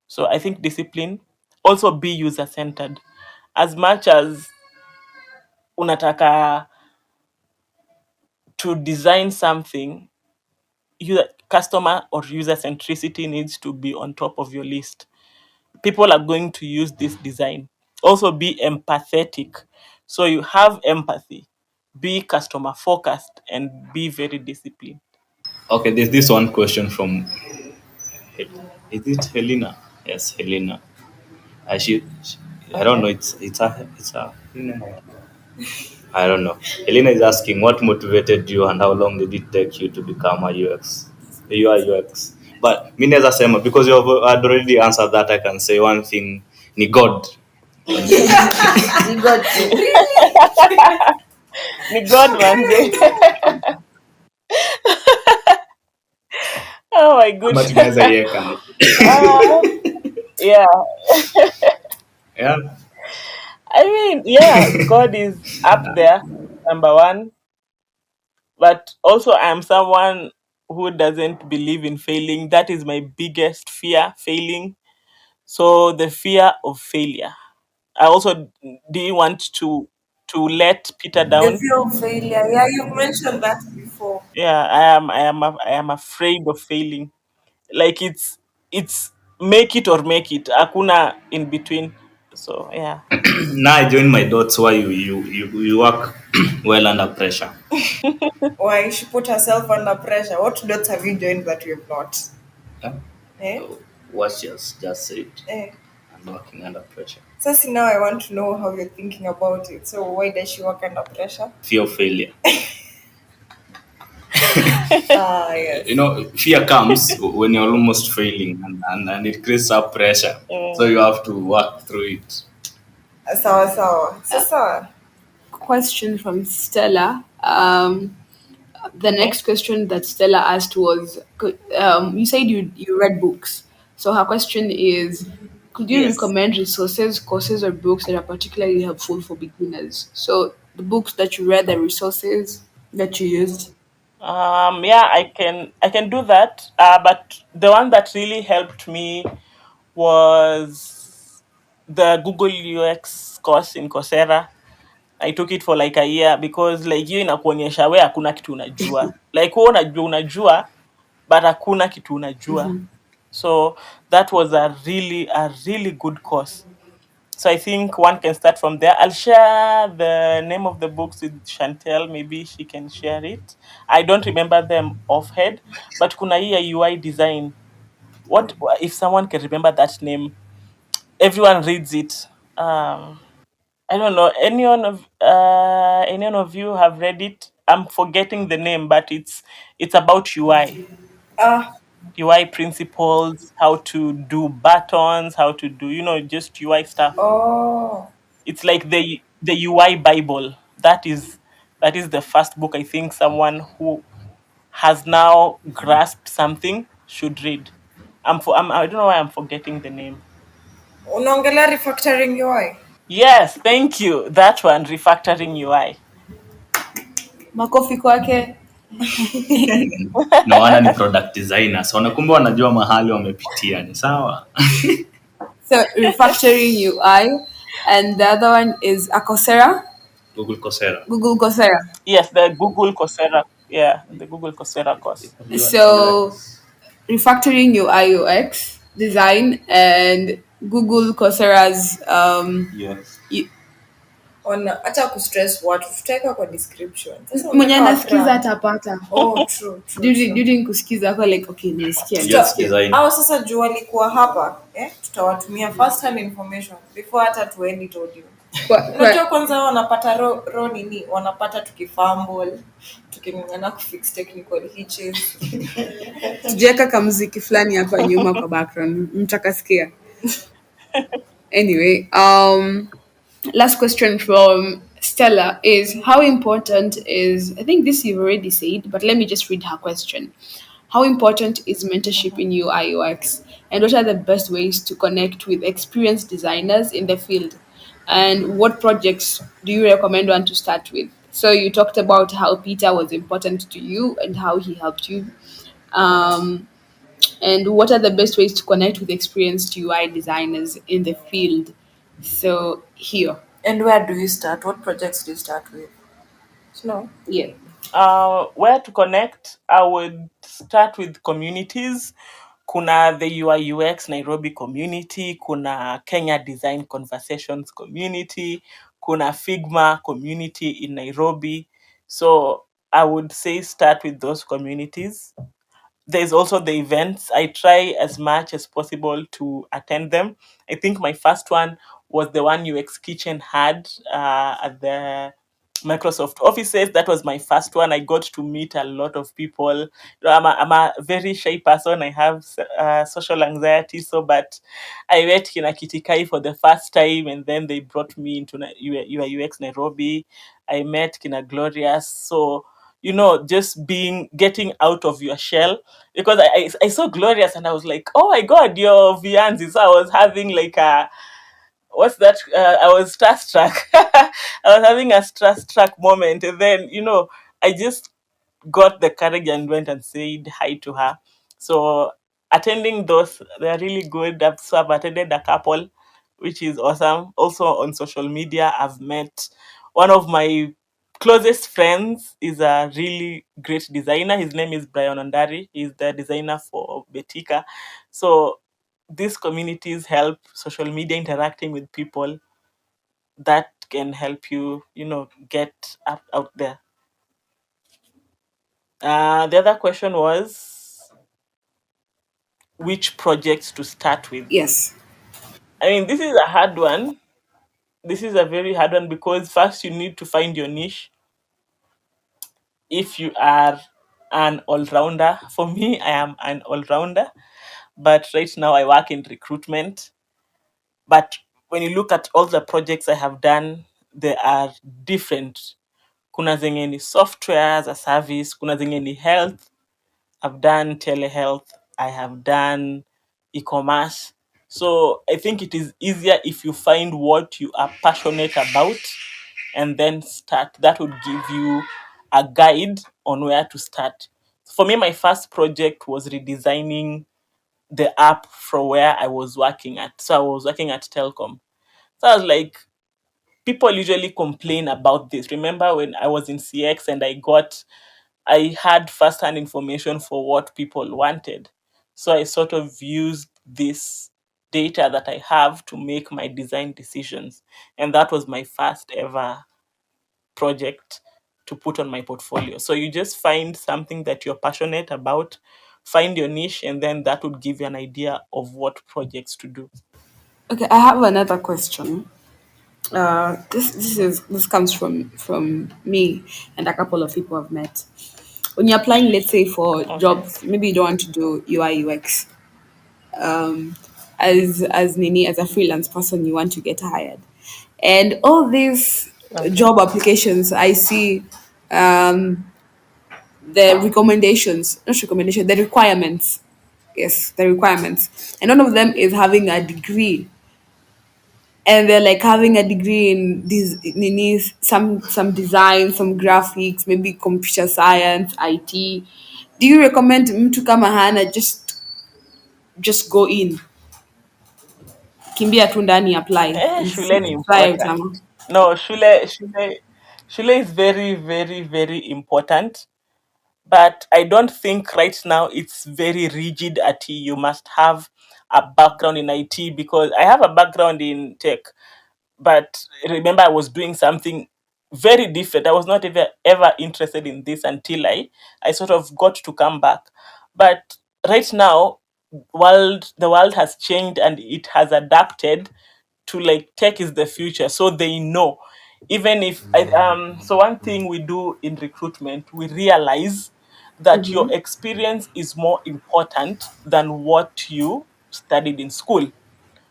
Speaker 4: So I think discipline, also be user centered. As much as unataka to design something, customer or user centricity needs to be on top of your list. People are going to use this design. Also be empathetic. So you have empathy, be customer focused, and be very disciplined.
Speaker 3: Okay, there's this one question from, is it Helena? Yes, Helena. She I don't know. It's a I don't know. Helena is asking what motivated you and how long did it take you to become a UI UX. But mi naweza sema, because you have had already answered that, I can say one thing, ni God.
Speaker 1: You got
Speaker 4: Ni,
Speaker 1: to.
Speaker 4: ni God manze. Oh my
Speaker 3: Ama
Speaker 4: goodness.
Speaker 3: tunaweza iweka hapo.
Speaker 4: Uh, yeah.
Speaker 3: Yeah.
Speaker 4: I mean, yeah, God is up there, number one. But also, I'm someone who doesn't believe in failing. That is my biggest fear, failing. So the fear of failure. I also didn't want to let Peter
Speaker 1: The
Speaker 4: down.
Speaker 1: fear of failure. Yeah, you've mentioned that before.
Speaker 4: Yeah, I am afraid of failing. Like it's make it or make it. Hakuna in between. So yeah.
Speaker 3: Now I join my dots why you work well under pressure.
Speaker 1: Why she put herself under pressure? What dots have you joined that you have not?
Speaker 3: Yeah?
Speaker 1: Eh?
Speaker 3: What she has just said.
Speaker 1: Eh.
Speaker 3: I'm working under pressure.
Speaker 1: So see, now I want to know how you're thinking about it. So why does she work under pressure?
Speaker 3: Fear of failure.
Speaker 1: Ah, yes.
Speaker 3: Fear comes when you're almost failing, and it creates up pressure. So
Speaker 4: Mm.
Speaker 3: you have to work through it.
Speaker 1: Sawa sawa. So sawa.
Speaker 2: Question from Stella. The
Speaker 4: Mhm.
Speaker 2: next question that Stella asked was, you said you read books. So her question is, could you
Speaker 4: Yes.
Speaker 2: recommend resources, courses, or books that are particularly helpful for beginners? So the books that you read, the resources that you used.
Speaker 4: Yeah, I can do that. But the one that really helped me was the Google UX course in Coursera. I took it for like a year because like hiyo inakuonyesha we hakuna kitu unajua. Like wewe unajua but hakuna kitu unajua. So that was a really good course. So I think one can start from there. I'll share the name of the books with Chantel. Maybe she can share it. I don't remember them offhand, but kuna hii ya UI design. What if someone can remember that name? Everyone reads it. I don't know. Anyone of you have read it? I'm forgetting the name, but it's about UI.
Speaker 1: Ah,
Speaker 4: UI principles, how to do buttons, how to do just UI stuff.
Speaker 1: oh.
Speaker 4: It's like the UI Bible. That is the first book I think someone who has now grasped something should read. I don't know why I'm forgetting the name.
Speaker 1: Unaongelea refactoring UI.
Speaker 4: Yes, thank you. That one, refactoring UI.
Speaker 2: Makofi kwake.
Speaker 3: No wonder ni product designer. So kumbe wanajua mahali wamepitia. Ni sawa.
Speaker 2: So refactoring UI, and the other one is a Coursera,
Speaker 3: Google Coursera.
Speaker 2: Google Coursera.
Speaker 4: Yes, the Google Coursera. Yeah, the Google Coursera course.
Speaker 2: So refactoring UI UX design and Google Coursera's
Speaker 3: Yes.
Speaker 1: Ona hata kustress watu tutaweka kwa description. Sasa
Speaker 2: mwenye
Speaker 1: unataka
Speaker 2: anasikiza
Speaker 1: watra.
Speaker 2: atapata.
Speaker 1: Oh, true, true,
Speaker 2: During
Speaker 1: true.
Speaker 2: during kusikiza ako like okay, nilisikia
Speaker 3: Yes,
Speaker 2: nilisikia.
Speaker 3: design.
Speaker 1: Au sasa juu walikuwa hapa tutawatumia first hand information before hata tuedit audio. Unajua kwanza wanapata ro nini wanapata tukifumble tuking'ang'ana kufix technical hitches.
Speaker 2: Tujiweka kamziki fulani hapa nyuma kwa background mtakasikia. Anyway, last question from Stella is, how important is, I think this you've already said, but let me just read her question. How important is mentorship in UI UX? And what are the best ways to connect with experienced designers in the field? And what projects do you recommend one to start with? So you talked about how Peter was important to you and how he helped you. Um, and what are the best ways to connect with experienced UI designers in the field? So here,
Speaker 1: And where do you start? What projects do you start with? No.
Speaker 2: yeah.
Speaker 4: Where to connect? I would start with communities. Kuna the UI UX Nairobi community, kuna Kenya Design Conversations community, kuna Figma community in Nairobi. So I would say start with those communities. There's also the events. I try as much as possible to attend them. I think my first one was the one UX Kitchen had at the Microsoft offices. That was my first one. I got to meet a lot of people. I'm a very shy person. I have social anxiety. So, but I met Kina Kitikai for the first time, and then they brought me into UX Nairobi. I met Kina Glorious. So, just getting out of your shell, because I saw Glorious and I was like, oh my God, you're Vianzi. So I was having like what's that? I was starstruck. I was having a starstruck moment. And then, I just got the courage and went and said hi to her. So attending those, they're really good. I've attended a couple, which is awesome. Also on social media, I've met one of my closest friends is a really great designer. His name is Brian Ondari. He's the designer for Betika. So these communities help social media interacting with people that can help you, get up out there. The other question was which projects to start with.
Speaker 2: Yes.
Speaker 4: I mean, this is a hard one. This is a very hard one because first you need to find your niche. If you are an all rounder, for me, I am an all rounder, but right now I work in recruitment. But when you look at all the projects I have done, they are different. Kuna zenye ni software as a service, kuna zenye ni health. I've done telehealth, I have done e-commerce. So I think it is easier if you find what you are passionate about and then start. That would give you a guide on where to start. For me, my first project was redesigning the app from where I was working at. So I was working at Telcom. So I was like, people usually complain about this. Remember when I was in CX and I had first-hand information for what people wanted. So I sort of used this data that I have to make my design decisions. And that was my first ever project to put on my portfolio. So you just find something that you're passionate about, find your niche, and then that would give you an idea of what projects to do.
Speaker 2: Okay, I have another question. This comes from me and a couple of people I've met. When you're applying, let's say for
Speaker 4: Okay.
Speaker 2: jobs, maybe you don't want to do UI UX. As Nini, as a freelance person, you want to get hired, and all these
Speaker 4: Okay.
Speaker 2: job applications, I see the recommendations, not recommendation, the requirements. Yes, the requirements, and none of them is having a degree, and they're like having a degree in these nini, some design, some graphics, maybe computer science, IT. Do you recommend mtu kama hana just go in, kimbia tu ndani, apply and
Speaker 4: Shule ni
Speaker 2: try it
Speaker 4: important.
Speaker 2: ama?
Speaker 4: No, shule is very, very, very important. But I don't think right now it's very rigid at you must have a background in IT because I have a background in tech. But remember, I was doing something very different. I was not ever interested in this until I sort of got to come back. But right now, the world has changed and it has adapted to like tech is the future. So they know. Even if so one thing we do in recruitment, we realize that your experience is more important than what you studied in school.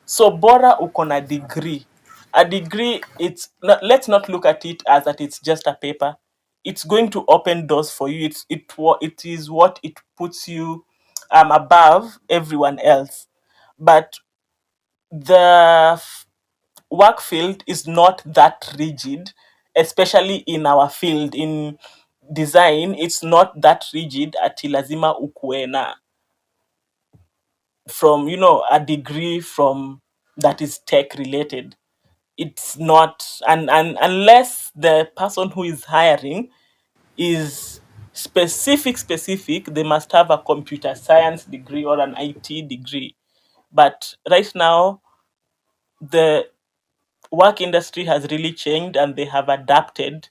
Speaker 4: So bora uko na degree. A degree, it's not, let's not look at it as that it's just a paper. It's going to open doors for you. It is what it puts you above everyone else. But the work field is not that rigid, especially in our field in design. It's not that rigid ati lazima ukuwe na from a degree from that is tech related. It's not, and unless the person who is hiring is specific, they must have a computer science degree or an IT degree. But right now the work industry has really changed and they have adapted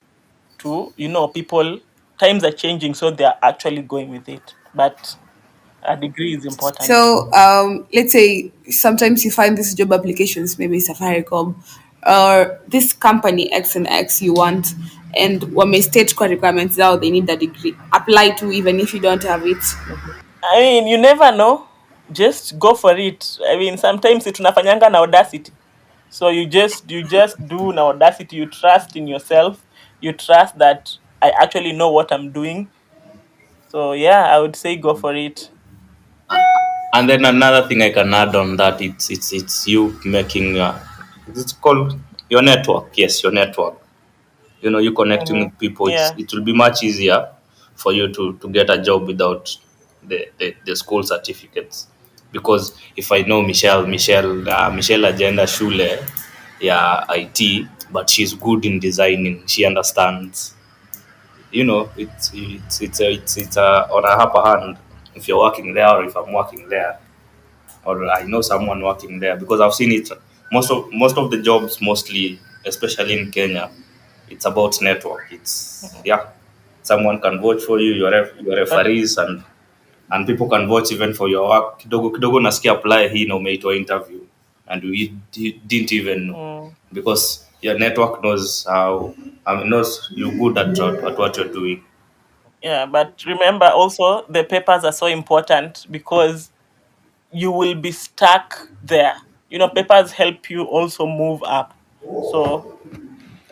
Speaker 4: to people. Times are changing, so they are actually going with it, but a degree is important.
Speaker 2: So let's say sometimes you find these job applications, maybe Safaricom or this company X and X you want, and what may state core requirements now they need a degree. Apply to even if you don't have it.
Speaker 4: I mean, you never know. Just go for it. I mean, sometimes it tunafanyanga na audacity. So you just do na audacity. You trust in yourself. You trust that I actually know what I'm doing. So yeah, I would say go for it.
Speaker 3: And then another thing I can add on that, it's you making it's called your network. Yes, your network. You connecting with people.
Speaker 4: Yeah.
Speaker 3: It will be much easier for you to get a job without the school certificates. Because if I know Michelle agenda shule, yeah, IT, but she's good in designing. She understands. It's a on a upper hand if you're working there or if I'm working there. or I know someone working there because I've seen it. Most of the jobs, mostly, especially in Kenya, it's about network. It's yeah, someone can vote for you. Your
Speaker 4: But
Speaker 3: referees and people can vote even for your work. Kidogo kidogo nasikia apply hii na umeitwa interview and we didn't even know
Speaker 4: mm,
Speaker 3: because your network knows how knows you good at what you're doing.
Speaker 4: yeah, but remember also the papers are so important because you will be stuck there. Papers help you also move up. So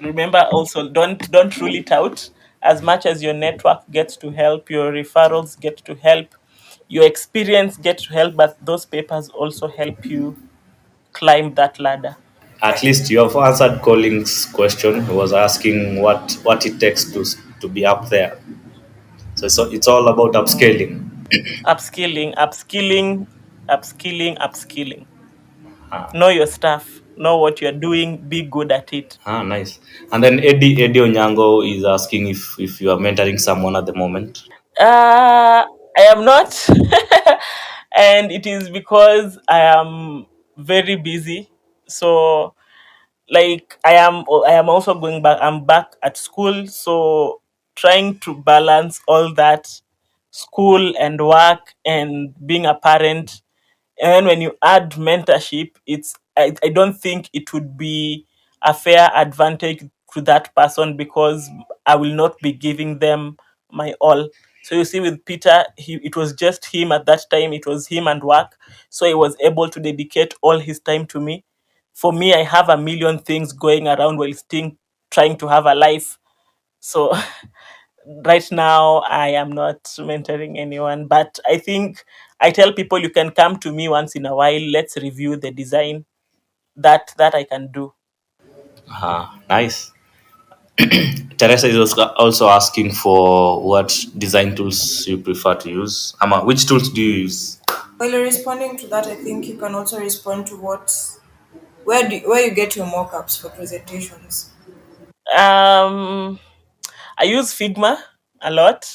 Speaker 4: remember also, don't rule it out. As much as your network gets to help, your referrals get to help, your experience get to help, but those papers also help you climb that ladder.
Speaker 3: At least you have answered Collins' question. He was asking what it takes to be up there. So it's all about upscaling.
Speaker 4: Upskilling. Know your stuff, know what you're doing, be good at it.
Speaker 3: Ah, nice. And then Eddie Onyango is asking if you are mentoring someone at the moment.
Speaker 4: I am not, and it is because I am very busy. So, like, I am also going back. I'm back at school, so trying to balance all that, school and work and being a parent. And then when you add mentorship, I don't think it would be a fair advantage to that person because I will not be giving them my all. So you see, with Peter, it was just him at that time. It was him and work, so he was able to dedicate all his time to me. For me, I have a million things going around while still trying to have a life. So right now I am not mentoring anyone, but I think I tell people you can come to me once in a while. Let's review the design that I can do.
Speaker 3: Ah, nice. Teresa is also asking for what design tools you prefer to use. Ama, which tools do you use?
Speaker 1: While you're responding to that, I think you can also respond to where you get your mockups for presentations.
Speaker 4: Um, I use Figma a lot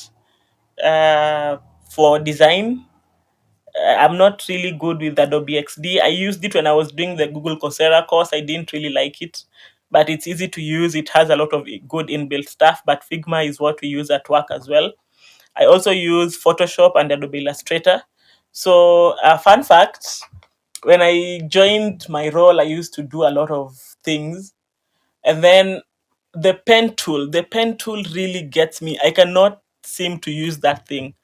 Speaker 4: uh, for design. I'm not really good with Adobe XD. I used it when I was doing the Google Coursera course. I didn't really like it, but it's easy to use. It has a lot of good inbuilt stuff. But Figma is what we use at work as well. I also use Photoshop and Adobe Illustrator. So, fun fact: when I joined my role, I used to do a lot of things, and then the pen tool really gets me. I cannot seem to use that thing,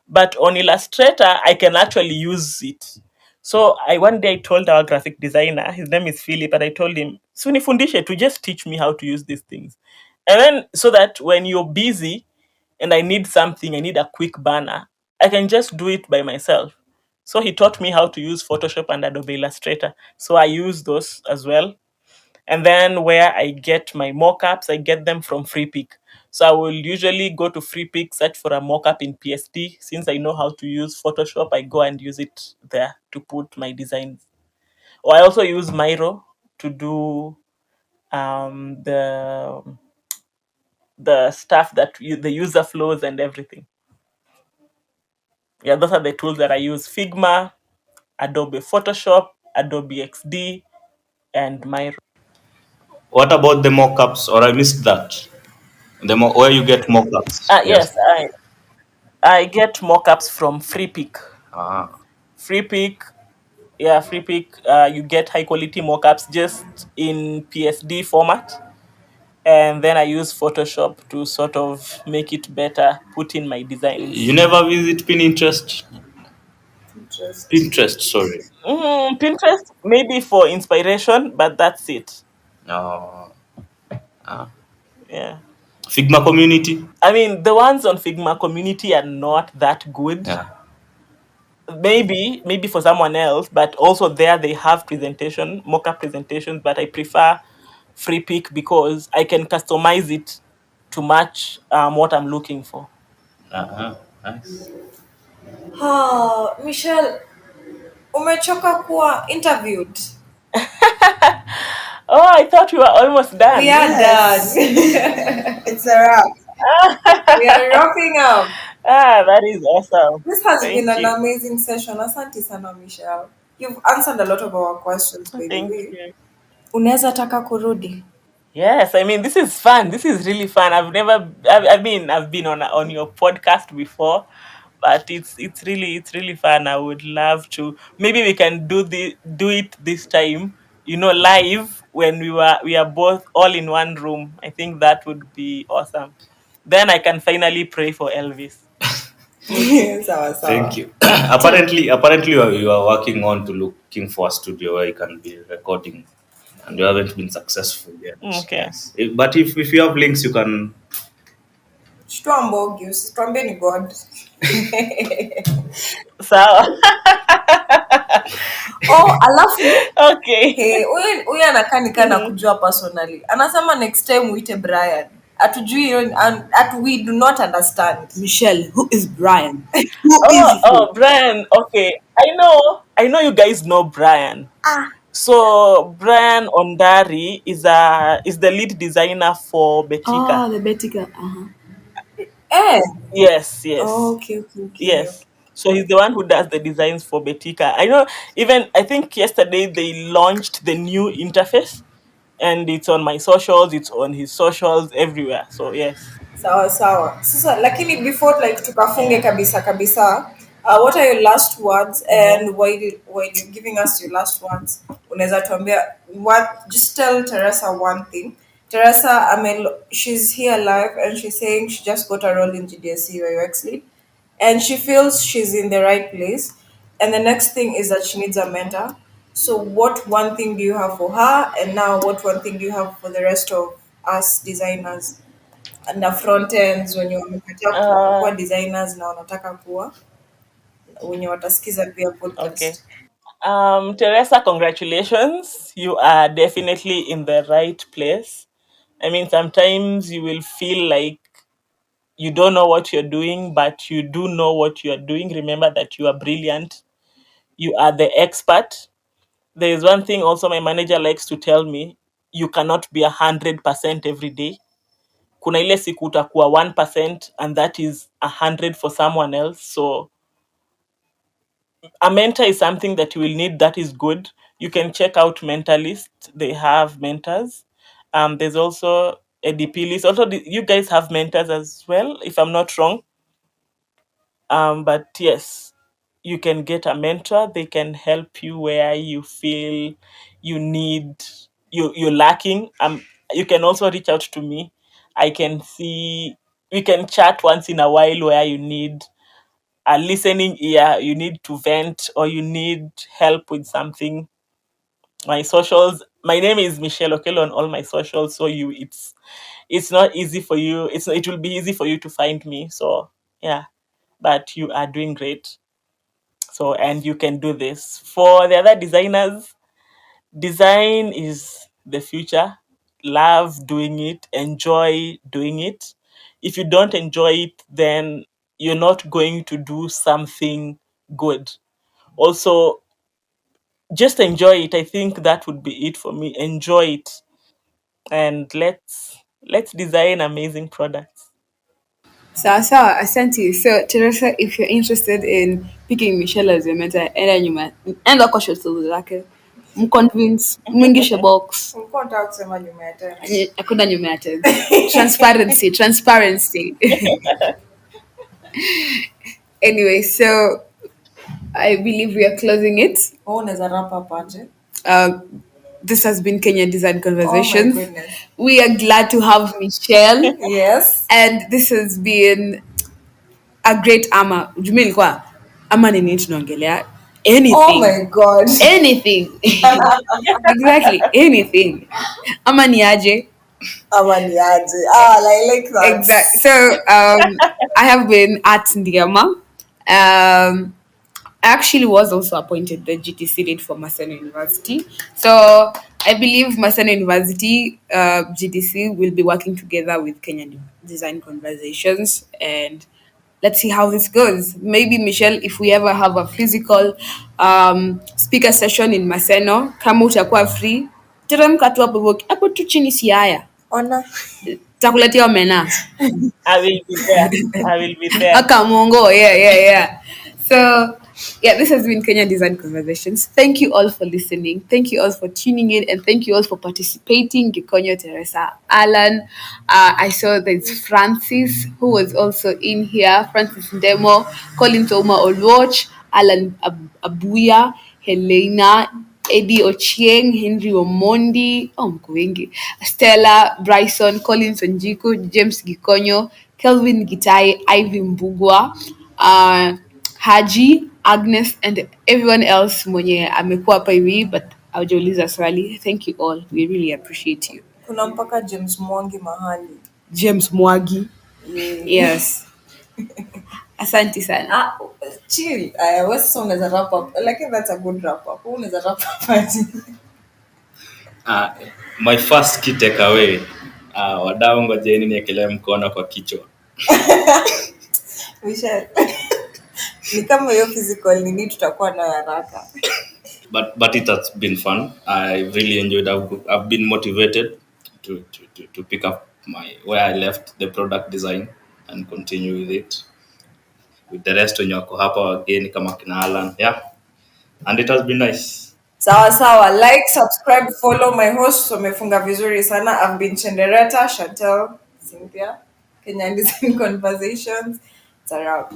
Speaker 4: but on Illustrator I can actually use it. So I one day I told our graphic designer, his name is Philip, and I told him, "Sunifundishe to just teach me how to use these things." And then so that when you're busy and I need something, I need a quick banner, I can just do it by myself. So he taught me how to use Photoshop and Adobe Illustrator. So I use those as well. And then where I get my mockups, I get them from FreePick. So I will usually go to FreePick, search for a mockup in PSD. Since I know how to use Photoshop, I go and use it there to put my designs. Or I also use Miro to do um, the the stuff the user flows and everything. Yeah, those are the tools that I use: Figma, Adobe Photoshop, Adobe XD, and Miro.
Speaker 3: What about the mockups? Or I missed that. Where you get mockups? Yes.
Speaker 4: Yes, I get mockups from FreePick.
Speaker 3: Ah.
Speaker 4: FreePick, yeah, FreePick. You get high quality mockups just in PSD format, and then I use Photoshop to sort of make it better, put in my
Speaker 3: You
Speaker 4: designs.
Speaker 3: never visit Pinterest?
Speaker 1: Pinterest.
Speaker 3: Pinterest, sorry.
Speaker 4: Pinterest maybe for inspiration, but that's it.
Speaker 3: No. Ah.
Speaker 4: Yeah,
Speaker 3: Figma community?
Speaker 4: I mean the ones on Figma community are not that good.
Speaker 3: Yeah.
Speaker 4: Maybe for someone else, but also there they have mock-up presentations, but I prefer free pick because I can customize it to match what I'm looking for.
Speaker 3: Uh-huh. Nice.
Speaker 1: Michelle, umechoka kuwa interviewed?
Speaker 4: Oh, I thought we were almost
Speaker 1: We
Speaker 4: done.
Speaker 1: are
Speaker 2: Yes.
Speaker 1: done.
Speaker 2: It's a wrap.
Speaker 1: We are wrapping up.
Speaker 4: Ah, that is awesome.
Speaker 1: This has been
Speaker 4: Thank
Speaker 1: an
Speaker 4: you.
Speaker 1: amazing session. Asante sana, Michelle. You've answered a lot of our questions, by the
Speaker 4: Thank
Speaker 1: way.
Speaker 4: you.
Speaker 1: Unaweza taka kurudi?
Speaker 4: Yes, I mean this is fun. This is really fun. I've never. I mean, I've been on your podcast before, but it's really fun. I would love to. Maybe we can do it this time. Live when we are both all in one room. I think that would be awesome. Then I can finally pray for Elvis.
Speaker 1: Sawa
Speaker 3: Thank
Speaker 1: sawa.
Speaker 3: you. Apparently, you are working on to looking for a studio where you can be recording, and you haven't been successful yet.
Speaker 4: Okay.
Speaker 3: Yes, but if you have links, you can.
Speaker 1: Shtua Mbogi, usituambie ni God.
Speaker 4: So
Speaker 1: Oh, alafu
Speaker 4: okay.
Speaker 1: huyu anakaa nikaa
Speaker 4: Mhm.
Speaker 1: nakujua personally. Anasema next time uite Brian. Hatujui hiyo- we do not understand.
Speaker 2: Michelle, who is Brian? Who is
Speaker 4: Oh,
Speaker 2: who?
Speaker 4: Brian. Okay, I know you guys know Brian.
Speaker 1: Ah,
Speaker 4: So Brian Ondari is the lead designer for Betika.
Speaker 2: Oh, the Betica. Uh-huh.
Speaker 1: eh.
Speaker 4: Yes,
Speaker 1: Oh,
Speaker 4: yes,
Speaker 1: okay, okay, okay.
Speaker 4: yes. So he's the one who does the designs for Betika. I know. Even I think yesterday they launched the new interface, and it's on my socials. It's on his socials everywhere. So yes.
Speaker 1: Sawa sawa. Sasa lakini before like tukafunge kabisa kabisa, what are your last words,
Speaker 4: Mhm.
Speaker 1: and while you're giving us your last words, unaweza tuambia just tell Teresa one thing. Teresa, she's here live and she's saying she just got a role in GDSC UX lead and she feels she's in the right place. And the next thing is that she needs a mentor. So, what one thing do you have for her? And now, what one thing do you have for the rest of us designers? Na front ends wenye wamekataa kuwa
Speaker 4: Uh,
Speaker 1: designers na wanataka kuwa wenye watasikiza pia
Speaker 4: okay.
Speaker 1: podcast.
Speaker 4: Teresa, congratulations. You are definitely in the right place. I mean, sometimes you will feel like you don't know what you're doing, but you do know what you are doing. Remember that you are brilliant. You are the expert. There is one thing also my manager likes to tell me: you cannot be 100% every day. Kuna ile siku utakuwa 1%, and that is 100 for someone else. So a mentor is something that you will need. That is good. You can check out Mentalist. They have mentors. There's also a DP list. Also, you guys have mentors as well, if I'm not wrong. But yes, you can get a mentor. They can help you where you feel you're lacking. You can also reach out to me. I can see we can chat once in a while where you need a listening ear, you need to vent, or you need help with something. My socials, my name is Michelle Okello on all my socials, so it's not easy for you. It will be easy for you to find me. So yeah, but you are doing great. So, and you can do this. For the other designers, design is the future. Love doing it, enjoy doing it. If you don't enjoy it, then you're not going to do something good. Also, just enjoy it. I think that would be it for me. Enjoy it, and let's design amazing products.
Speaker 2: Sawa, asante. So, Teresa, if you're interested in picking Michelle as your mentor, enda kwa shuttle zake, mconvince, mwingishe box,
Speaker 1: Ulikuwa unataka kusema nyuma ya tena.
Speaker 2: hakuna nyuma ya tena. Transparency, transparency. Anyway, so I believe we are closing it.
Speaker 1: Wewe unaweza wrap up aje?
Speaker 2: Uh, this has been Kenyan Design
Speaker 1: Oh my
Speaker 2: Conversations.
Speaker 1: goodness.
Speaker 2: We are glad to have Michelle,
Speaker 1: Yes.
Speaker 2: and this has been a great ama. Jumi ilikuwa ama nini tunaongelea? Anything.
Speaker 1: Oh my god.
Speaker 2: Anything. Exactly, anything. Ama ni aje.
Speaker 1: Ama ni aje. I like that.
Speaker 2: Exactly. So I have been at Ndiama. I actually was also appointed the GTC lead for Maseno University. So I believe Maseno University GTC will be working together with Kenyan Design Conversations, and let's see how this goes. Maybe Michelle, if we ever have a physical speaker session in Maseno, kama utakuwa free, teremka tu hapo tu chini Siaya.
Speaker 1: Ona.
Speaker 2: Takuletea omena.
Speaker 4: I will be there. I will be there.
Speaker 2: Akamongo, yeah. So Yeah, this has been Kenya Design Conversations. Thank you all for listening. Thank you all for tuning in, and thank you all for participating. Gikonyo, Teresa, Alan. I saw there's Francis, who was also in here. Francis Demo, Colin Toma Olwoch, Alan Abuya, Helena, Eddie Ochieng, Henry Omondi, mko wengi, Stella, Bryson, Collins Onjiku, James Gikonyo, Kelvin Gitai, Ivy Mbugwa, Haji, Agnes, and everyone else mwenye amekuwa hapa hivi but hawajauliza swali. Thank you all. We really appreciate you.
Speaker 1: Kuna mpaka James Mwangi mahali.
Speaker 2: James Mwagi.
Speaker 1: Yeah.
Speaker 2: Yes. Asante sana.
Speaker 1: Chill. What's song as a wrap up? Like that's a good wrap up. Who is a wrap up?
Speaker 3: Uh, my first key takeaway, wadau ngojeni niekelee mkono kwa kichwa.
Speaker 1: Michelle. Ni kama hiyo physical nini tutakuwa nayo haraka.
Speaker 3: But it has been fun. I really enjoyed. I've been motivated to pick up where I left the product design and continue with it. With the rest wenye wako hapa wageni kama kina Alan. Yeah. And it has been nice.
Speaker 1: Sawa. Like, subscribe, follow my hosts. Wamefunga vizuri sana. I've been Chendereta, Chantel, Cynthia, Kenyan Design Conversations. It's a wrap.